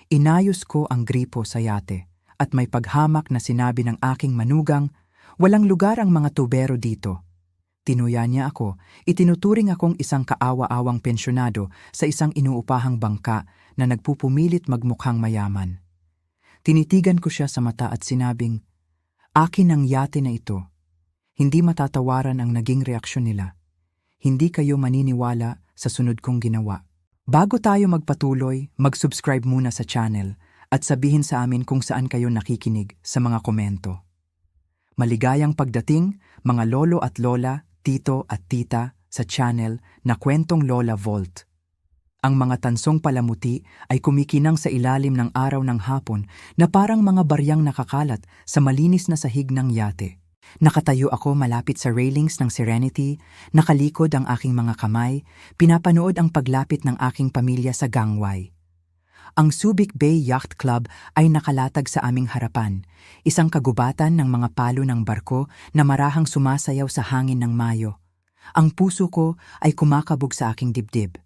Inayos ko ang gripo sa yate at may paghamak na sinabi ng aking manugang, walang lugar ang mga tubero dito. Tinuya niya ako, itinuturing akong isang kaawa-awang pensyonado sa isang inuupahang bangka na nagpupumilit magmukhang mayaman. Tinitigan ko siya sa mata at sinabing, akin ang yate na ito. Hindi matatawaran ang naging reaksyon nila. Hindi kayo maniniwala sa sunod kong ginawa. Bago tayo magpatuloy, mag-subscribe muna sa channel at sabihin sa amin kung saan kayo nakikinig sa mga komento. Maligayang pagdating, mga lolo at lola, tito at tita sa channel na Kwentong Lola Vault. Ang mga tansong palamuti ay kumikinang sa ilalim ng araw ng hapon na parang mga baryang nakakalat sa malinis na sahig ng yate. Nakatayo ako malapit sa railings ng Serenity, nakalikod ang aking mga kamay, pinapanood ang paglapit ng aking pamilya sa gangway. Ang Subic Bay Yacht Club ay nakalatag sa aming harapan, isang kagubatan ng mga palo ng barko na marahang sumasayaw sa hangin ng Mayo. Ang puso ko ay kumakabog sa aking dibdib.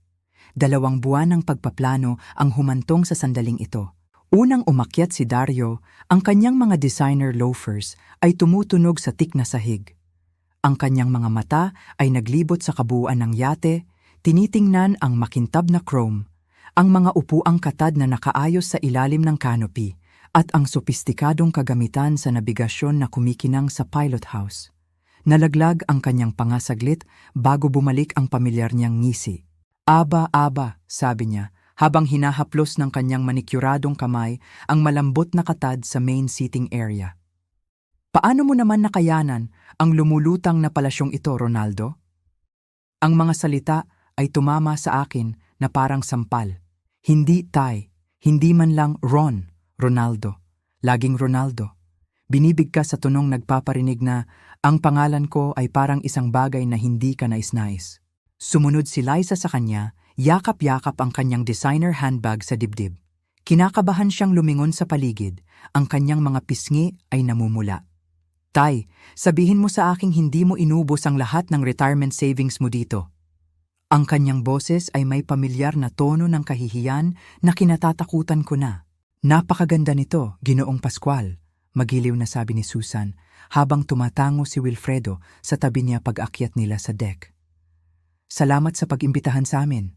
2 buwan ng pagpaplano ang humantong sa sandaling ito. Unang umakyat si Dario, ang kanyang mga designer loafers ay tumutunog sa tik na sahig. Ang kanyang mga mata ay naglibot sa kabuuan ng yate, tinitingnan ang makintab na chrome, ang mga upuang katad na nakaayos sa ilalim ng canopy, at ang sopistikadong kagamitan sa nabigasyon na kumikinang sa pilot house. Nalaglag ang kanyang pangasaglit bago bumalik ang pamilyar niyang ngisi. Aba, sabi niya, habang hinahaplos ng kanyang manikyuradong kamay ang malambot na katad sa main seating area. Paano mo naman nakayanan ang lumulutang na palasyong ito, Ronaldo? Ang mga salita ay tumama sa akin na parang sampal. Hindi Tay, hindi man lang Ronaldo. Laging Ronaldo. Binibigkas sa tunong nagpaparinig na ang pangalan ko ay parang isang bagay na hindi ka nais-nais. Sumunod si Liza sa kanya, yakap-yakap ang kanyang designer handbag sa dibdib. Kinakabahan siyang lumingon sa paligid, ang kanyang mga pisngi ay namumula. Tay, sabihin mo sa aking hindi mo inubos ang lahat ng retirement savings mo dito. Ang kanyang boses ay may pamilyar na tono ng kahihiyan na kinatatakutan ko na. Napakaganda nito, Ginoong Pascual, magiliw na sabi ni Susan habang tumatango si Wilfredo sa tabi niya pag-akyat nila sa deck. Salamat sa pag-imbitahan sa amin.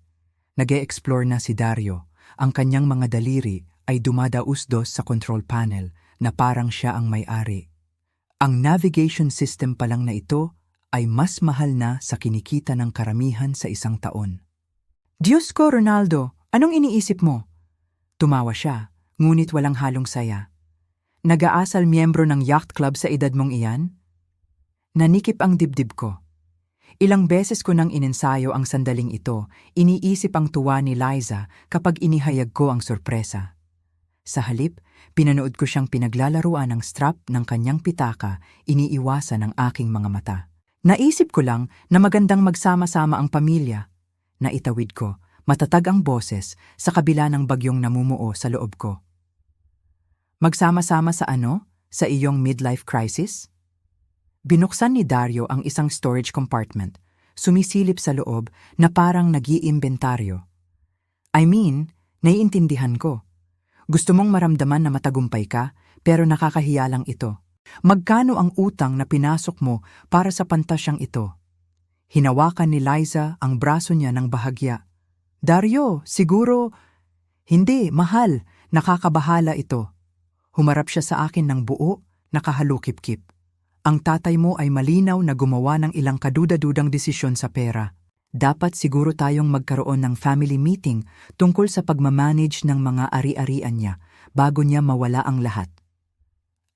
Nag-e-explore na si Dario. Ang kanyang mga daliri ay dumadausdos sa control panel na parang siya ang may-ari. Ang navigation system pa lang na ito ay mas mahal na sa kinikita ng karamihan sa isang taon. Diyos ko, Ronaldo, anong iniisip mo? Tumawa siya, ngunit walang halong saya. Nag-aasal miyembro ng yacht club sa edad mong iyan? Nanikip ang dibdib ko. Ilang beses ko nang inensayo ang sandaling ito, iniisip ang tuwa ni Liza kapag inihayag ko ang sorpresa. Sa halip, pinanood ko siyang pinaglalaruan ng strap ng kanyang pitaka, iniiwasan ng aking mga mata. Naisip ko lang na magandang magsama-sama ang pamilya. Naitawid ko, matatag ang boses sa kabila ng bagyong namumuo sa loob ko. Magsama-sama sa ano? Sa iyong midlife crisis? Binuksan ni Dario ang isang storage compartment, sumisilip sa loob na parang nag-iimbentaryo. I mean, naiintindihan ko. Gusto mong maramdaman na matagumpay ka, pero nakakahiya lang ito. Magkano ang utang na pinasok mo para sa pantasyang ito? Hinawakan ni Liza ang braso niya ng bahagya. Dario, siguro... Hindi, mahal, nakakabahala ito. Humarap siya sa akin ng buo, nakahalukip-kip. Ang tatay mo ay malinaw na gumawa ng ilang kaduda-dudang desisyon sa pera. Dapat siguro tayong magkaroon ng family meeting tungkol sa pagmamanage ng mga ari-arian niya bago niya mawala ang lahat.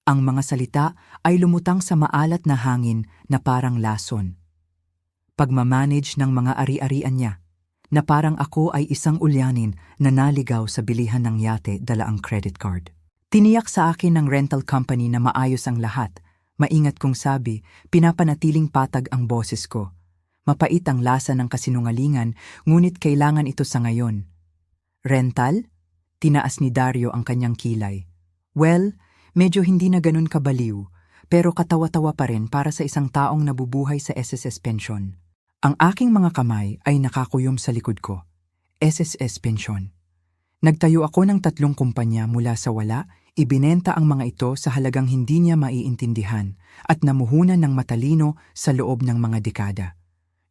Ang mga salita ay lumutang sa maalat na hangin na parang lason. Pagmamanage ng mga ari-arian niya, na parang ako ay isang ulyanin na naligaw sa bilihan ng yate dala ang credit card. Tiniyak sa akin ng rental company na maayos ang lahat. Maingat kong sabi, pinapanatiling patag ang boses ko. Mapait ang lasa ng kasinungalingan, ngunit kailangan ito sa ngayon. Rental? Tinaas ni Dario ang kanyang kilay. Well, medyo hindi na ganun kabaliw, pero katawa-tawa pa rin para sa isang taong nabubuhay sa SSS Pension. Ang aking mga kamay ay nakakuyom sa likod ko. SSS Pension. Nagtayo ako ng 3 kumpanya mula sa wala, ibinenta ang mga ito sa halagang hindi niya maiintindihan at namuhunan ng matalino sa loob ng mga dekada.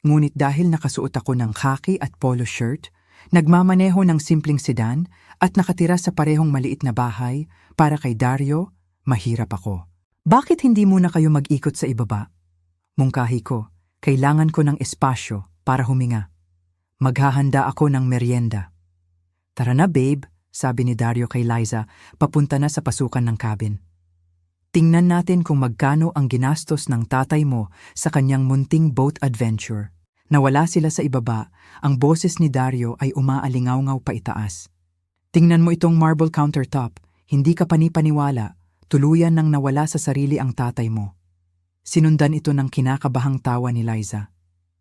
Ngunit dahil nakasuot ako ng khaki at polo shirt, nagmamaneho ng simpleng sedan at nakatira sa parehong maliit na bahay, para kay Dario, mahirap ako. Bakit hindi muna kayo mag-ikot sa ibaba? Mungkahi ko, kailangan ko ng espasyo para huminga. Maghahanda ako ng merienda. Tara na babe, sabi ni Dario kay Liza, papunta na sa pasukan ng cabin. Tingnan natin kung magkano ang ginastos ng tatay mo sa kanyang munting boat adventure. Nawala sila sa ibaba, ang boses ni Dario ay umaalingaw-ngaw pa itaas. Tingnan mo itong marble countertop, hindi ka panipaniwala, tuluyan nang nawala sa sarili ang tatay mo. Sinundan ito ng kinakabahang tawa ni Liza.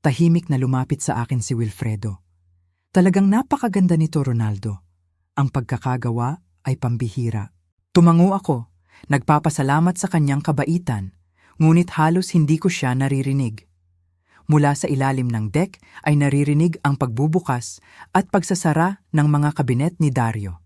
Tahimik na lumapit sa akin si Wilfredo. Talagang napakaganda nito, Ronaldo. Ang pagkakagawa ay pambihira. Tumango ako, nagpapasalamat sa kanyang kabaitan, ngunit halos hindi ko siya naririnig. Mula sa ilalim ng deck ay naririnig ang pagbubukas at pagsasara ng mga kabinet ni Dario.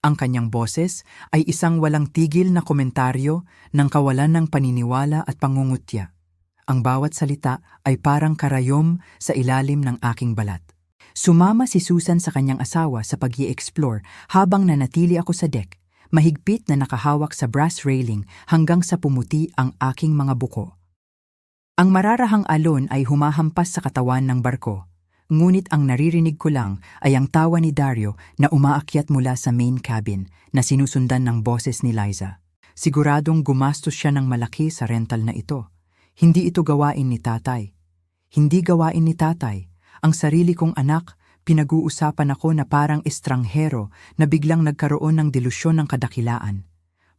Ang kanyang boses ay isang walang tigil na komentaryo ng kawalan ng paniniwala at pangungutya. Ang bawat salita ay parang karayom sa ilalim ng aking balat. Sumama si Susan sa kanyang asawa sa pag-i-explore habang nanatili ako sa deck, mahigpit na nakahawak sa brass railing hanggang sa pumuti ang aking mga buko. Ang mararahang alon ay humahampas sa katawan ng barko, ngunit ang naririnig ko lang ay ang tawa ni Dario na umaakyat mula sa main cabin na sinusundan ng boses ni Liza. Siguradong gumastos siya ng malaki sa rental na ito. Hindi ito gawain ni tatay. Hindi gawain ni tatay. Ang sarili kong anak, pinag-uusapan ako na parang estranghero na biglang nagkaroon ng delusyon ng kadakilaan.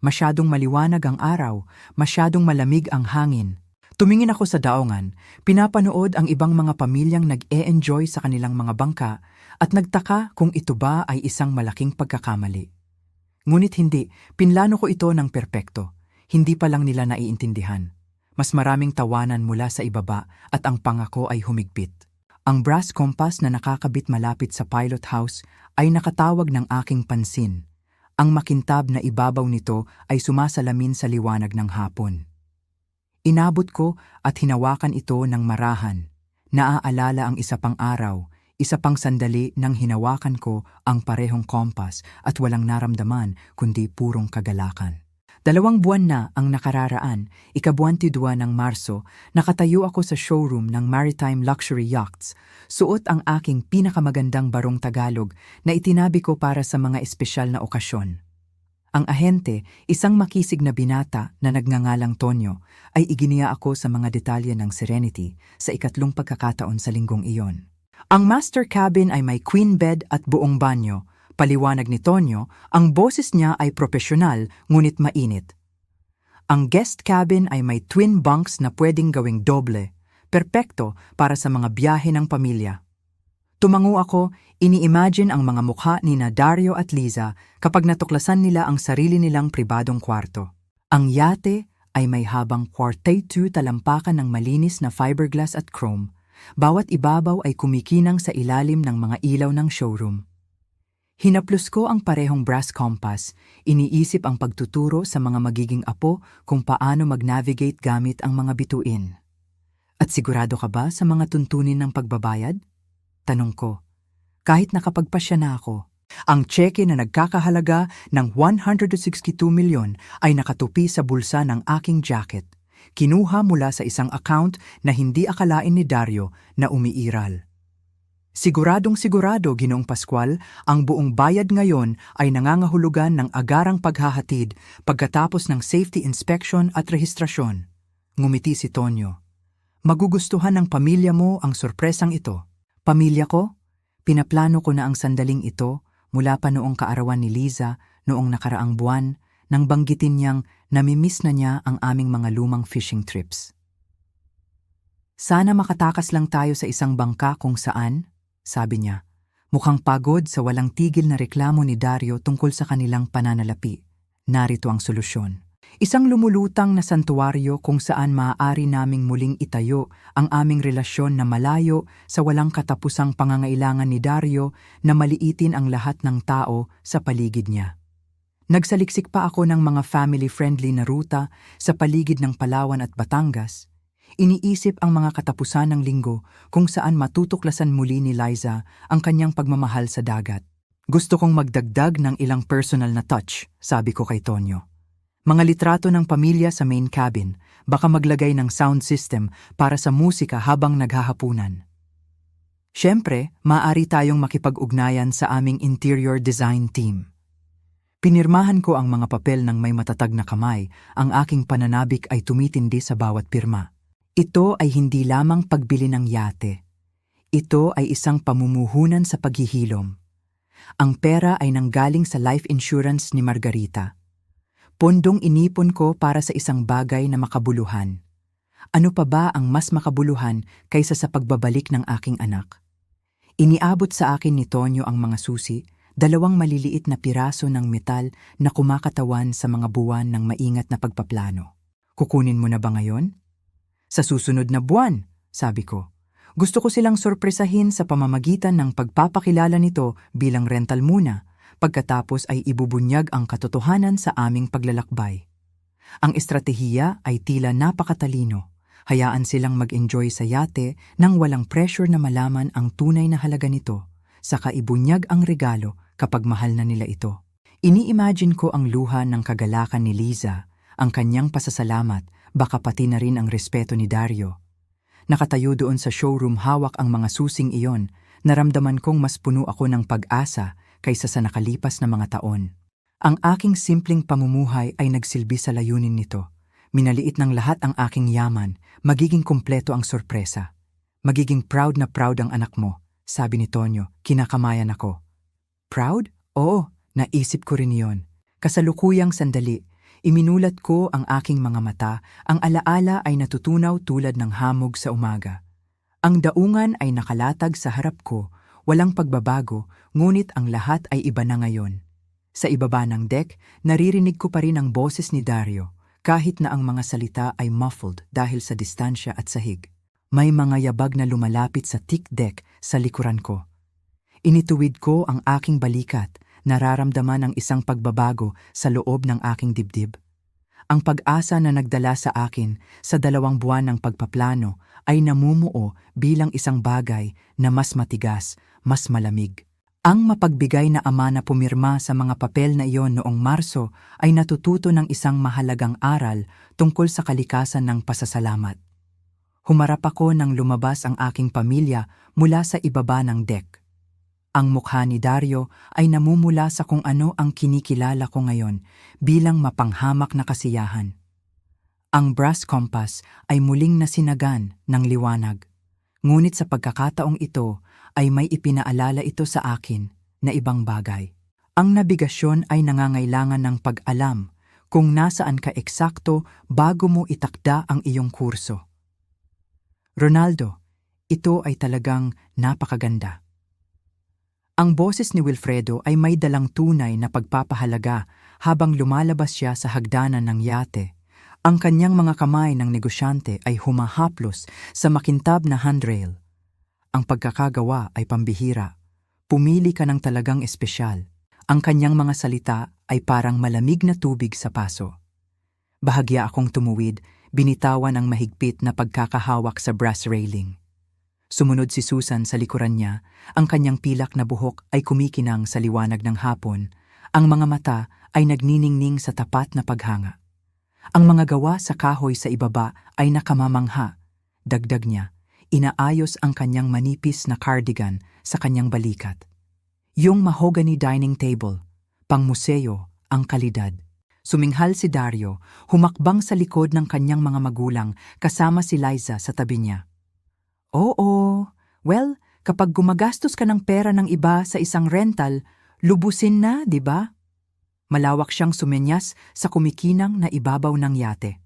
Masyadong maliwanag ang araw, masyadong malamig ang hangin. Tumingin ako sa daongan, pinapanood ang ibang mga pamilyang nag-e-enjoy sa kanilang mga bangka at nagtaka kung ito ba ay isang malaking pagkakamali. Ngunit hindi, pinlano ko ito ng perpekto. Hindi pa lang nila naiintindihan. Mas maraming tawanan mula sa ibaba at ang pangako ay humigpit. Ang brass compass na nakakabit malapit sa pilot house ay nakatawag ng aking pansin. Ang makintab na ibabaw nito ay sumasalamin sa liwanag ng hapon. Inabot ko at hinawakan ito ng marahan. Naaalala ang isa pang araw, isa pang sandali nang hinawakan ko ang parehong compass at walang naramdaman kundi purong kagalakan. 2 buwan na ang nakararaan, ika-22 ng Marso, nakatayo ako sa showroom ng Maritime Luxury Yachts, suot ang aking pinakamagandang barong Tagalog na itinabi ko para sa mga espesyal na okasyon. Ang ahente, isang makisig na binata na nagngangalang Tonyo, ay iginiya ako sa mga detalye ng Serenity sa 3 pagkakataon sa linggong iyon. Ang master cabin ay may queen bed at buong banyo. Paliwanag ni Tonyo, ang boses niya ay propesyonal ngunit mainit. Ang guest cabin ay may twin bunks na pwedeng gawing doble, perpekto para sa mga biyahe ng pamilya. Tumango ako, ini-imagine ang mga mukha ni Dario at Liza kapag natuklasan nila ang sarili nilang pribadong kwarto. Ang yate ay may habang 42 talampakan ng malinis na fiberglass at chrome. Bawat ibabaw ay kumikinang sa ilalim ng mga ilaw ng showroom. Hinaplos ko ang parehong brass compass, iniisip ang pagtuturo sa mga magiging apo kung paano mag-navigate gamit ang mga bituin. At sigurado ka ba sa mga tuntunin ng pagbabayad? Tanong ko. Kahit nakapagpasya na ako, ang tseke na nagkakahalaga ng 162 milyon ay nakatupi sa bulsa ng aking jacket. Kinuha mula sa isang account na hindi akalain ni Dario na umiiral. Siguradong sigurado, Ginoong Pascual, ang buong bayad ngayon ay nangangahulugan ng agarang paghahatid pagkatapos ng safety inspection at rehistrasyon. Ngumiti si Tonyo. Magugustuhan ng pamilya mo ang sorpresang ito. Pamilya ko? Pinaplano ko na ang sandaling ito mula pa noong kaarawan ni Liza noong nakaraang buwan nang banggitin niyang namimiss na niya ang aming mga lumang fishing trips. Sana makatakas lang tayo sa isang bangka kung saan, sabi niya, mukhang pagod sa walang tigil na reklamo ni Dario tungkol sa kanilang pananalapi. Narito ang solusyon. Isang lumulutang na santuwaryo kung saan maaari naming muling itayo ang aming relasyon na malayo sa walang katapusang pangangailangan ni Dario na maliitin ang lahat ng tao sa paligid niya. Nagsaliksik pa ako ng mga family-friendly na ruta sa paligid ng Palawan at Batangas. Iniisip ang mga katapusan ng linggo kung saan matutuklasan muli ni Liza ang kanyang pagmamahal sa dagat. Gusto kong magdagdag ng ilang personal na touch, sabi ko kay Tonyo. Mga litrato ng pamilya sa main cabin, baka maglagay ng sound system para sa musika habang naghahapunan. Siyempre, maaari tayong makipag-ugnayan sa aming interior design team. Pinirmahan ko ang mga papel ng may matatag na kamay, ang aking pananabik ay tumitindi sa bawat pirma. Ito ay hindi lamang pagbili ng yate. Ito ay isang pamumuhunan sa paghihilom. Ang pera ay nanggaling sa life insurance ni Margarita. Pondong inipon ko para sa isang bagay na makabuluhan. Ano pa ba ang mas makabuluhan kaysa sa pagbabalik ng aking anak? Iniabot sa akin ni Tonyo ang mga susi, 2 maliliit na piraso ng metal na kumakatawan sa mga buwan ng maingat na pagpaplano. Kukunin mo na ba ngayon? Sa susunod na buwan, sabi ko. Gusto ko silang sorpresahin sa pamamagitan ng pagpapakilala nito bilang rental muna, pagkatapos ay ibubunyag ang katotohanan sa aming paglalakbay. Ang estratehiya ay tila napakatalino. Hayaan silang mag-enjoy sa yate nang walang pressure na malaman ang tunay na halaga nito, saka ibunyag ang regalo kapag mahal na nila ito. Ini-imagine ko ang luha ng kagalakan ni Liza, ang kanyang pasasalamat, baka pati na rin ang respeto ni Dario. Nakatayo doon sa showroom hawak ang mga susing iyon, naramdaman kong mas puno ako ng pag-asa kaysa sa nakalipas na mga taon. Ang aking simpleng pamumuhay ay nagsilbi sa layunin nito. Minaliit ng lahat ang aking yaman, magiging kumpleto ang sorpresa. Magiging proud na proud ang anak mo, sabi ni Tonyo, kinakamayan ako. Proud? Oo, naisip ko rin iyon. Kasalukuyang sandali, iminulat ko ang aking mga mata, ang alaala ay natutunaw tulad ng hamog sa umaga. Ang daungan ay nakalatag sa harap ko, walang pagbabago, ngunit ang lahat ay iba na ngayon. Sa ibaba ng deck, naririnig ko pa rin ang boses ni Dario, kahit na ang mga salita ay muffled dahil sa distansya at sahig. May mga yabag na lumalapit sa thick deck sa likuran ko. Inituwid ko ang aking balikat, nararamdaman ang isang pagbabago sa loob ng aking dibdib. Ang pag-asa na nagdala sa akin sa 2 buwan ng pagpaplano ay namumuo bilang isang bagay na mas matigas, mas malamig. Ang mapagbigay na ama na pumirma sa mga papel na iyon noong Marso ay natututo ng isang mahalagang aral tungkol sa kalikasan ng pasasalamat. Humarap ako nang lumabas ang aking pamilya mula sa ibaba ng deck. Ang mukha ni Dario ay namumula sa kung ano ang kinikilala ko ngayon bilang mapanghamak na kasiyahan. Ang brass compass ay muling nasinagan ng liwanag. Ngunit sa pagkakataong ito ay may ipinaalala ito sa akin na ibang bagay. Ang nabigasyon ay nangangailangan ng pag-alam kung nasaan ka eksakto bago mo itakda ang iyong kurso. Ronaldo, ito ay talagang napakaganda. Ang boses ni Wilfredo ay may dalang tunay na pagpapahalaga habang lumalabas siya sa hagdanan ng yate. Ang kanyang mga kamay ng negosyante ay humahaplos sa makintab na handrail. Ang pagkakagawa ay pambihira. Pumili ka ng talagang espesyal. Ang kanyang mga salita ay parang malamig na tubig sa paso. Bahagya akong tumuwid, binitawan ang mahigpit na pagkakahawak sa brass railing. Sumunod si Susan sa likuran niya, ang kanyang pilak na buhok ay kumikinang sa liwanag ng hapon, ang mga mata ay nagniningning sa tapat na paghanga. Ang mga gawa sa kahoy sa ibaba ay nakamamangha. Dagdag niya, inaayos ang kanyang manipis na cardigan sa kanyang balikat. Yung mahogany dining table, pang museo, ang kalidad. Suminghal si Dario, humakbang sa likod ng kanyang mga magulang kasama si Liza sa tabi niya. Oo, well, kapag gumagastos ka ng pera ng iba sa isang rental, lubusin na, di ba? Malawak siyang sumenyas sa kumikinang na ibabaw ng yate.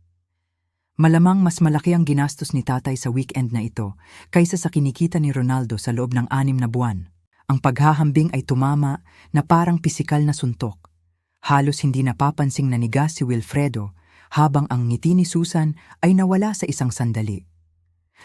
Malamang mas malaki ang ginastos ni tatay sa weekend na ito kaysa sa kinikita ni Ronaldo sa loob ng 6 na buwan. Ang paghahambing ay tumama na parang pisikal na suntok. Halos hindi napapansing nanigas si Wilfredo habang ang ngiti ni Susan ay nawala sa isang sandali.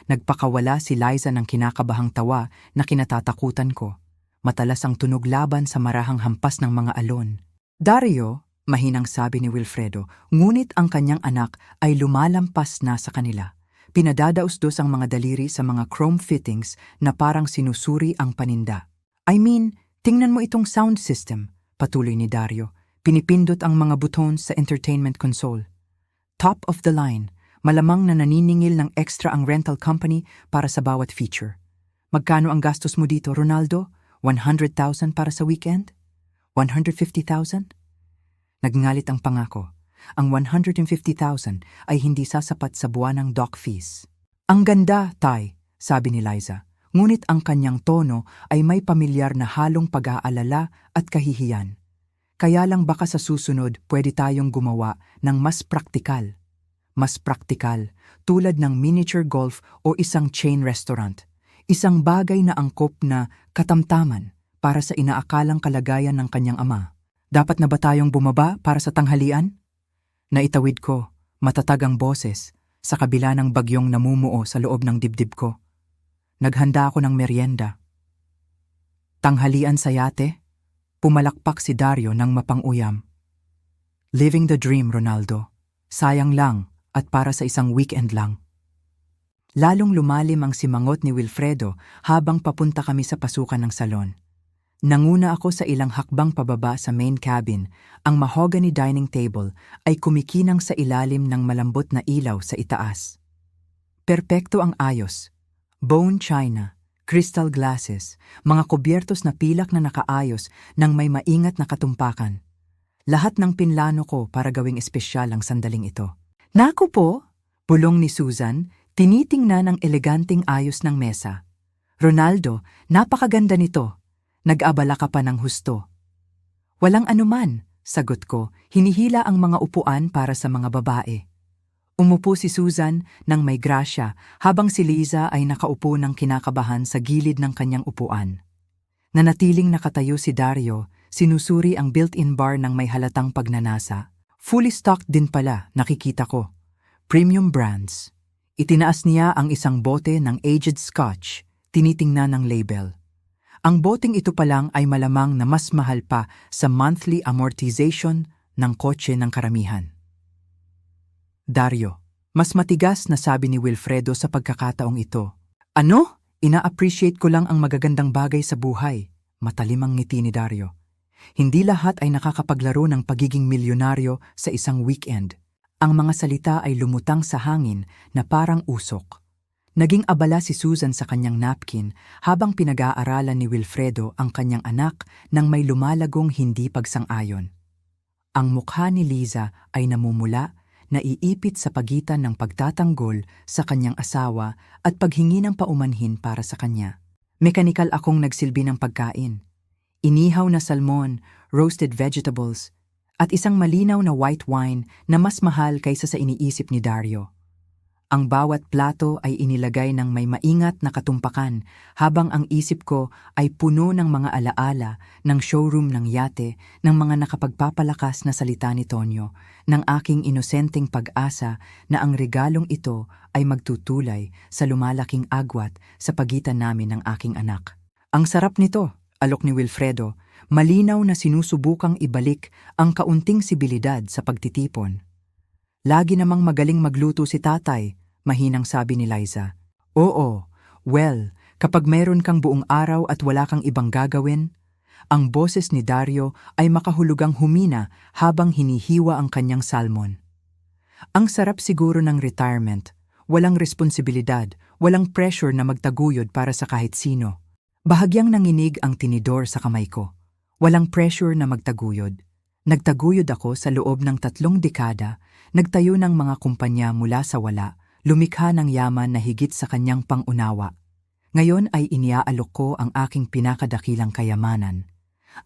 Nagpakawala si Liza ng kinakabahang tawa na kinatatakutan ko. Matalas ang tunog laban sa marahang hampas ng mga alon. Dario, mahinang sabi ni Wilfredo, ngunit ang kanyang anak ay lumalampas na sa kanila. Pinadadaos-dos ang mga daliri sa mga chrome fittings na parang sinusuri ang paninda. I mean, tingnan mo itong sound system, patuloy ni Dario. Pinipindot ang mga buttons sa entertainment console. Top of the line, malamang na naniningil ng extra ang rental company para sa bawat feature. Magkano ang gastos mo dito, Ronaldo? 100,000 para sa weekend? 150,000? Nagngalit ang pangako. Ang 150,000 ay hindi sasapat sa buwanang dock fees. Ang ganda, Tay, sabi ni Liza. Ngunit ang kanyang tono ay may pamilyar na halong pag-aalala at kahihiyan. Kaya lang baka sa susunod pwede tayong gumawa ng mas praktikal. Mas praktikal, tulad ng miniature golf o isang chain restaurant. Isang bagay na angkop na katamtaman para sa inaakalang kalagayan ng kanyang ama. Dapat na ba tayong bumaba para sa tanghalian? Naitawid ko, matatag ang boses, sa kabila ng bagyong namumuo sa loob ng dibdib ko. Naghanda ako ng merienda. Tanghalian sa yate? Pumalakpak si Dario ng mapang-uyam. Living the dream, Ronaldo. Sayang lang at para sa isang weekend lang. Lalong lumalim ang simangot ni Wilfredo habang papunta kami sa pasukan ng salon. Nanguna ako sa ilang hakbang pababa sa main cabin. Ang mahogany dining table ay kumikinang sa ilalim ng malambot na ilaw sa itaas. Perpekto ang ayos. Bone china, crystal glasses, mga kubyertos na pilak na nakaayos ng may maingat na katumpakan. Lahat ng pinlano ko para gawing espesyal ang sandaling ito. Naku po, bulong ni Susan, tinitingnan ang eleganting ayos ng mesa. Ronaldo, napakaganda nito. Nag-abala ka pa ng husto. Walang anuman, sagot ko, hinihila ang mga upuan para sa mga babae. Umupo si Susan ng may grasya habang si Liza ay nakaupo ng kinakabahan sa gilid ng kanyang upuan. Nanatiling nakatayo si Dario, sinusuri ang built-in bar ng may halatang pagnanasa. Fully stocked din pala, nakikita ko. Premium brands. Itinaas niya ang isang bote ng aged scotch, tinitingnan ng label. Ang boteng ito pa lang ay malamang na mas mahal pa sa monthly amortization ng kotse ng karamihan. Dario, mas matigas na sabi ni Wilfredo sa pagkakataong ito. Ano? Ina-appreciate ko lang ang magagandang bagay sa buhay. Matalim ang ngiti ni Dario. Hindi lahat ay nakakapaglaro ng pagiging milyonaryo sa isang weekend. Ang mga salita ay lumutang sa hangin na parang usok. Naging abala si Susan sa kanyang napkin habang pinag-aaralan ni Wilfredo ang kanyang anak nang may lumalagong hindi pagsang-ayon. Ang mukha ni Liza ay namumula, naiipit sa pagitan ng pagtatanggol sa kanyang asawa at paghingi ng paumanhin para sa kanya. Mekanikal akong nagsilbi ng pagkain. Inihaw na salmon, roasted vegetables, at isang malinaw na white wine na mas mahal kaysa sa iniisip ni Dario. Ang bawat plato ay inilagay ng may maingat na katumpakan habang ang isip ko ay puno ng mga alaala ng showroom ng yate, ng mga nakapagpapalakas na salita ni Tonyo, ng aking inosenteng pag-asa na ang regalong ito ay magtutulay sa lumalaking agwat sa pagitan namin ng aking anak. Ang sarap nito, alok ni Wilfredo, malinaw na sinusubukang ibalik ang kaunting sibilidad sa pagtitipon. Lagi namang magaling magluto si tatay, mahinang sabi ni Liza. Oo, well, kapag mayroon kang buong araw at wala kang ibang gagawin, ang boses ni Dario ay makahulugang humina habang hinihiwa ang kanyang salmon. Ang sarap siguro ng retirement, walang responsibilidad, walang pressure na magtaguyod para sa kahit sino. Bahagyang nanginig ang tinidor sa kamay ko. Walang pressure na magtaguyod. Nagtaguyod ako sa loob ng 3 dekada, nagtayo ng mga kumpanya mula sa wala, lumikha ng yaman na higit sa kanyang pangunawa. Ngayon ay iniaalok ko ang aking pinakadakilang kayamanan.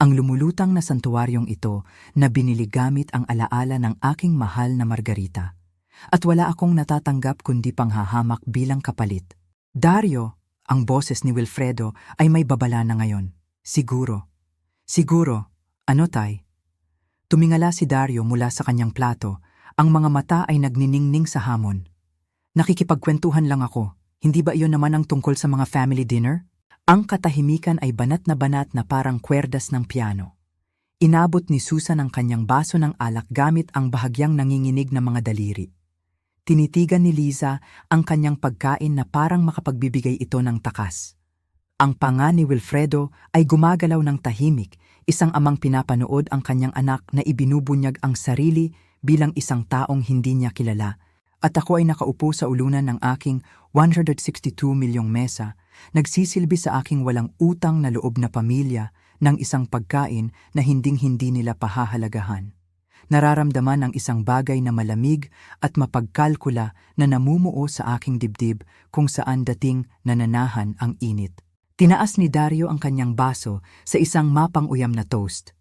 Ang lumulutang na santuaryong ito na binili gamit ang alaala ng aking mahal na Margarita. At wala akong natatanggap kundi panghahamak bilang kapalit. Dario, ang boses ni Wilfredo ay may babala na ngayon. Siguro. Siguro. Ano tay? Tumingala si Dario mula sa kanyang plato Ang mga mata ay nagniningning sa hamon. Nakikipagkwentuhan lang ako. Hindi ba iyon naman ang tungkol sa mga family dinner? Ang katahimikan ay banat na parang kwerdas ng piano. Inabot ni Susan ang kanyang baso ng alak gamit ang bahagyang nanginginig na mga daliri. Tinitigan ni Liza ang kanyang pagkain na parang makapagbibigay ito ng takas. Ang panga ni Wilfredo ay gumagalaw ng tahimik, isang amang pinapanood ang kanyang anak na ibinubunyag ang sarili bilang isang taong hindi niya kilala. At ako ay nakaupo sa ulunan ng aking 162 milyong mesa, nagsisilbi sa aking walang utang na loob na pamilya ng isang pagkain na hinding-hindi nila pahahalagahan. Nararamdaman ang isang bagay na malamig at mapagkalkula na namumuo sa aking dibdib kung saan dating nananahan ang init. Tinaas ni Dario ang kanyang baso sa isang mapang-uyam na toast.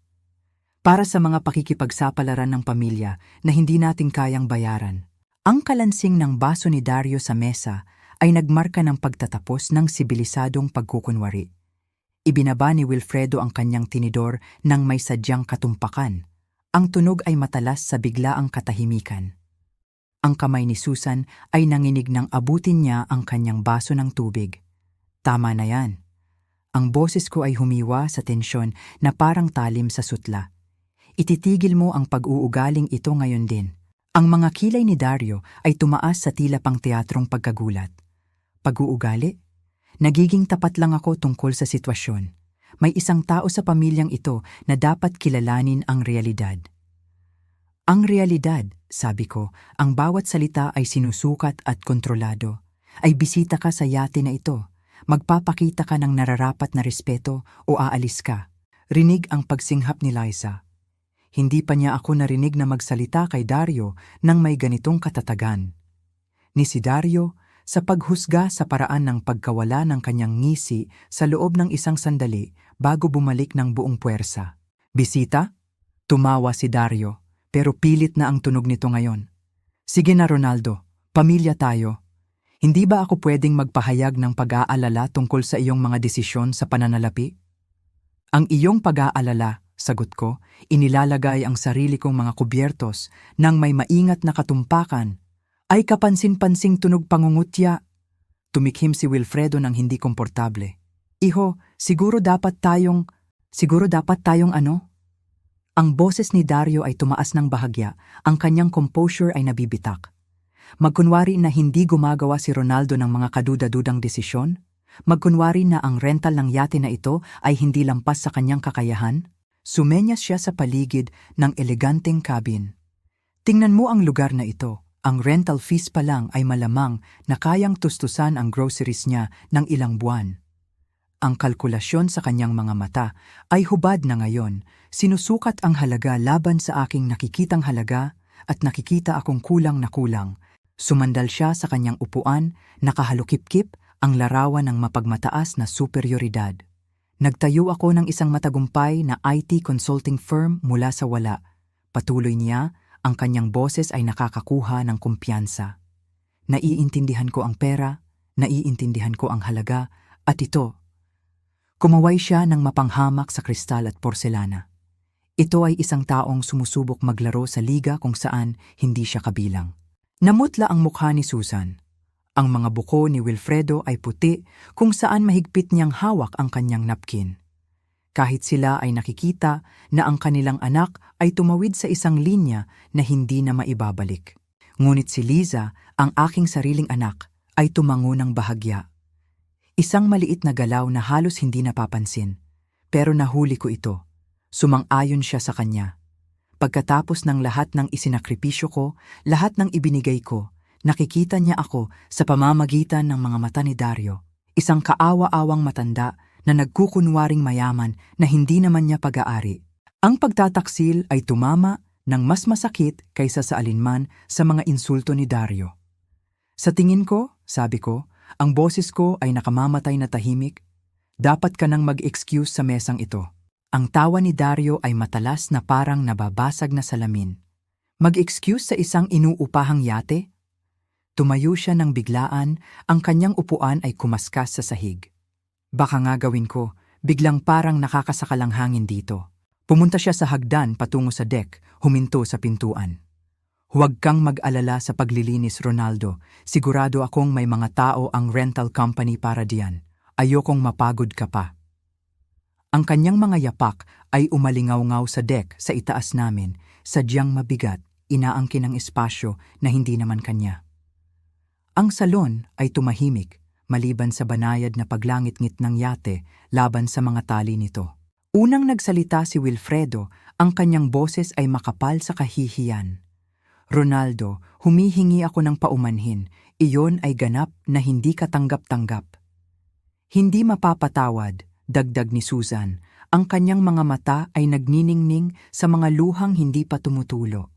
Para sa mga pakikipagsapalaran ng pamilya na hindi natin kayang bayaran. Ang kalansing ng baso ni Dario sa mesa ay nagmarka ng pagtatapos ng sibilisadong pagkukunwari. Ibinaba ni Wilfredo ang kanyang tinidor nang may sadyang katumpakan. Ang tunog ay matalas sa biglaang katahimikan. Ang kamay ni Susan ay nanginig nang abutin niya ang kanyang baso ng tubig. Tama na yan. Ang boses ko ay humiwa sa tensyon na parang talim sa sutla. Ititigil mo ang pag-uugaling ito ngayon din. Ang mga kilay ni Dario ay tumaas sa tila pang teatrong pagkagulat. Pag-uugali? Nagiging tapat lang ako tungkol sa sitwasyon. May isang tao sa pamilyang ito na dapat kilalanin ang realidad. Ang realidad, sabi ko, ang bawat salita ay sinusukat at kontrolado. Ay bisita ka sa yate na ito. Magpapakita ka ng nararapat na respeto o aalis ka. Rinig ang pagsinghap ni Liza. Hindi pa niya ako narinig na magsalita kay Dario nang may ganitong katatagan. Ni si Dario, sa paghusga sa paraan ng pagkawala ng kanyang ngisi sa loob ng isang sandali bago bumalik ng buong puwersa. Bisita? Tumawa si Dario, pero pilit na ang tunog nito ngayon. Sige na Ronaldo, pamilya tayo. Hindi ba ako pwedeng magpahayag ng pag-aalala tungkol sa iyong mga desisyon sa pananalapi? Ang iyong pag-aalala, sagot ko, inilalagay ang sarili kong mga kubyertos nang may maingat na katumpakan. Ay kapansin-pansing tunog pangungutya. Tumikhim si Wilfredo ng hindi komportable. Iho, siguro dapat tayong ano? Ang boses ni Dario ay tumaas ng bahagya, ang kanyang composure ay nabibitak. Magkunwari na hindi gumagawa si Ronaldo ng mga kaduda-dudang desisyon? Magkunwari na ang rental ng yate na ito ay hindi lampas sa kanyang kakayahan? Sumenyas siya sa paligid ng eleganteng cabin. Tingnan mo ang lugar na ito. Ang rental fees pa lang ay malamang na kayang tustusan ang groceries niya ng ilang buwan. Ang kalkulasyon sa kanyang mga mata ay hubad na ngayon. Sinusukat ang halaga laban sa aking nakikitang halaga at nakikita akong kulang na kulang. Sumandal siya sa kanyang upuan, nakahalukip-kip ang larawan ng mapagmataas na superioridad. Nagtayo ako ng isang matagumpay na IT consulting firm mula sa wala. Patuloy niya, ang kanyang boses ay nakakakuha ng kumpiyansa. Naiintindihan ko ang pera, naiintindihan ko ang halaga, at ito. Kumaway siya ng mapanghamak sa kristal at porselana. Ito ay isang taong sumusubok maglaro sa liga kung saan hindi siya kabilang. Namutla ang mukha ni Susan. Ang mga buko ni Wilfredo ay puti kung saan mahigpit niyang hawak ang kanyang napkin. Kahit sila ay nakikita na ang kanilang anak ay tumawid sa isang linya na hindi na maibabalik. Ngunit si Liza, ang aking sariling anak, ay tumango ng bahagya. Isang maliit na galaw na halos hindi napapansin, pero nahuli ko ito. Sumang-ayon siya sa kanya. Pagkatapos ng lahat ng isinakripisyo ko, lahat ng ibinigay ko, nakikita niya ako sa pamamagitan ng mga mata ni Dario, isang kaawa-awang matanda na nagkukunwaring mayaman na hindi naman niya pag-aari. Ang pagtataksil ay tumama ng mas masakit kaysa sa alinman sa mga insulto ni Dario. Sa tingin ko, sabi ko, ang boses ko ay nakamamatay na tahimik. Dapat ka nang mag-excuse sa mesang ito. Ang tawa ni Dario ay matalas na parang nababasag na salamin. Mag-excuse sa isang inuupahang yate? Tumayo siya ng biglaan, ang kanyang upuan ay kumaskas sa sahig. Baka nga gawin ko, biglang parang nakakasakalang hangin dito. Pumunta siya sa hagdan patungo sa deck, huminto sa pintuan. Huwag kang mag-alala sa paglilinis, Ronaldo. Sigurado akong may mga tao ang rental company para diyan. Ayokong mapagod ka pa. Ang kanyang mga yapak ay umalingaw-ngaw sa deck sa itaas namin, sadyang mabigat, inaangkin ang espasyo na hindi naman kanya. Ang salon ay tumahimik, maliban sa banayad na paglangit-ngit ng yate laban sa mga tali nito. Unang nagsalita si Wilfredo, ang kanyang boses ay makapal sa kahihiyan. Ronaldo, humihingi ako ng paumanhin, iyon ay ganap na hindi katanggap-tanggap. Hindi mapapatawad, dagdag ni Susan, ang kanyang mga mata ay nagniningning sa mga luhang hindi pa tumutulo.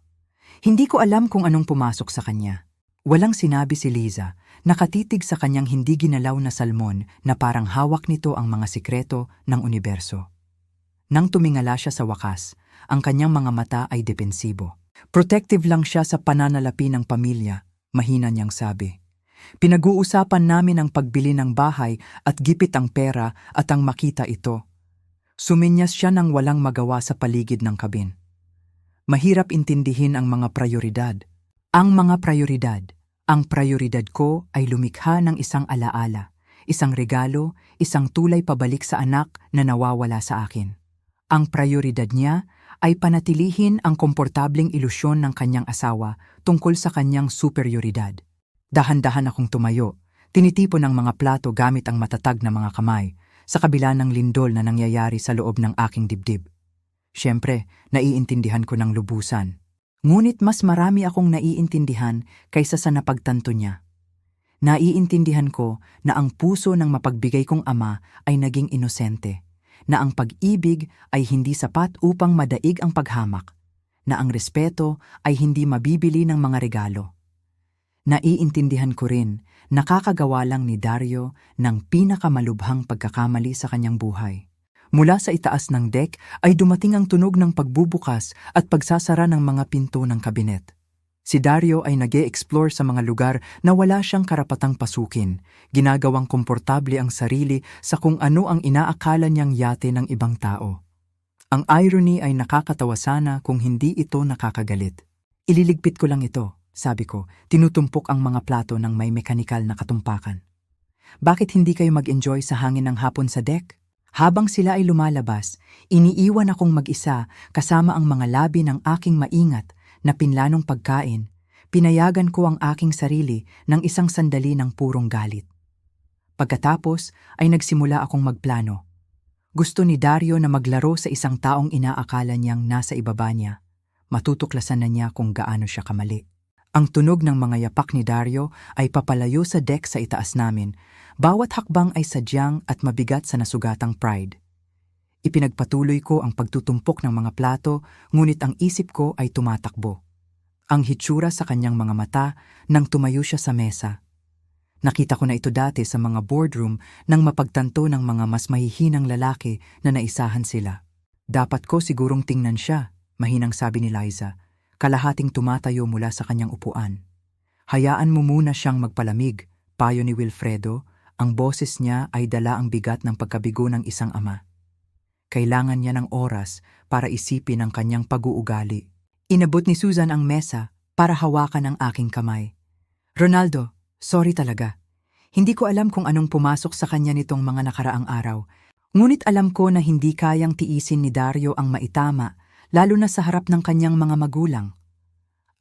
Hindi ko alam kung anong pumasok sa kanya. Walang sinabi si Liza, nakatitig sa kanyang hindi ginalaw na salmon na parang hawak nito ang mga sikreto ng universo. Nang tumingala siya sa wakas, ang kanyang mga mata ay depensibo. Protective lang siya sa pananalapi ng pamilya, mahina niyang sabi. Pinag-uusapan namin ang pagbili ng bahay at gipit ang pera at ang makita ito. Suminyas siya nang walang magawa sa paligid ng kabin. Mahirap intindihin ang mga prayoridad. Ang mga prayoridad. Ang prayoridad ko ay lumikha ng isang alaala, isang regalo, isang tulay pabalik sa anak na nawawala sa akin. Ang prayoridad niya ay panatilihin ang komportabling ilusyon ng kanyang asawa tungkol sa kanyang superioridad. Dahan-dahan akong tumayo, tinitipon ang mga plato gamit ang matatag na mga kamay, sa kabila ng lindol na nangyayari sa loob ng aking dibdib. Siyempre, naiintindihan ko ng lubusan. Ngunit mas marami akong naiintindihan kaysa sa napagtanto niya. Naiintindihan ko na ang puso ng mapagbigay kong ama ay naging inosente, na ang pag-ibig ay hindi sapat upang madaig ang paghamak, na ang respeto ay hindi mabibili ng mga regalo. Naiintindihan ko rin, nakakagawa lang ni Dario ng pinakamalubhang pagkakamali sa kanyang buhay. Mula sa itaas ng deck ay dumating ang tunog ng pagbubukas at pagsasara ng mga pinto ng kabinet. Si Dario ay nag-e-explore sa mga lugar na wala siyang karapatang pasukin, ginagawang komportable ang sarili sa kung ano ang inaakala niyang yate ng ibang tao. Ang irony ay nakakatawa sana kung hindi ito nakakagalit. Ililigpit ko lang ito, sabi ko, tinutumpok ang mga plato ng may mekanikal na katumpakan. Bakit hindi kayo mag-enjoy sa hangin ng hapon sa deck? Habang sila ay lumalabas, iniiwan akong mag-isa kasama ang mga labi ng aking maingat na pinlanong pagkain, pinayagan ko ang aking sarili ng isang sandali ng purong galit. Pagkatapos ay nagsimula akong magplano. Gusto ni Dario na maglaro sa isang taong inaakala niyang nasa ibaba niya. Matutuklasan na niya kung gaano siya kamali. Ang tunog ng mga yapak ni Dario ay papalayo sa deck sa itaas namin. Bawat hakbang ay sadyang at mabigat sa nasugatang pride. Ipinagpatuloy ko ang pagtutumpok ng mga plato, ngunit ang isip ko ay tumatakbo. Ang hitsura sa kanyang mga mata nang tumayo siya sa mesa. Nakita ko na ito dati sa mga boardroom nang mapagtanto ng mga mas mahihinang lalaki na naisahan sila. Dapat ko sigurong tingnan siya, mahinang sabi ni Liza, kalahating tumatayo mula sa kanyang upuan. Hayaan mo muna siyang magpalamig, payo ni Wilfredo, ang boses niya ay dala ang bigat ng pagkabigo ng isang ama. Kailangan niya ng oras para isipin ang kanyang pag-uugali. Inabot ni Susan ang mesa para hawakan ang aking kamay. Ronaldo, sorry talaga. Hindi ko alam kung anong pumasok sa kanya nitong mga nakaraang araw. Ngunit alam ko na hindi kayang tiisin ni Dario ang maitama, lalo na sa harap ng kanyang mga magulang.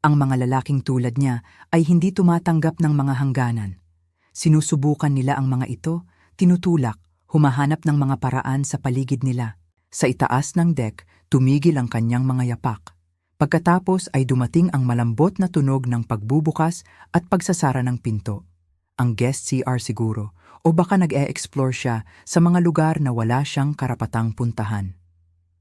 Ang mga lalaking tulad niya ay hindi tumatanggap ng mga hangganan. Sinusubukan nila ang mga ito, tinutulak, humahanap ng mga paraan sa paligid nila. Sa itaas ng deck, tumigil ang kanyang mga yapak. Pagkatapos ay dumating ang malambot na tunog ng pagbubukas at pagsasara ng pinto. Ang guest CR siguro, o baka nag-e-explore siya sa mga lugar na wala siyang karapatang puntahan.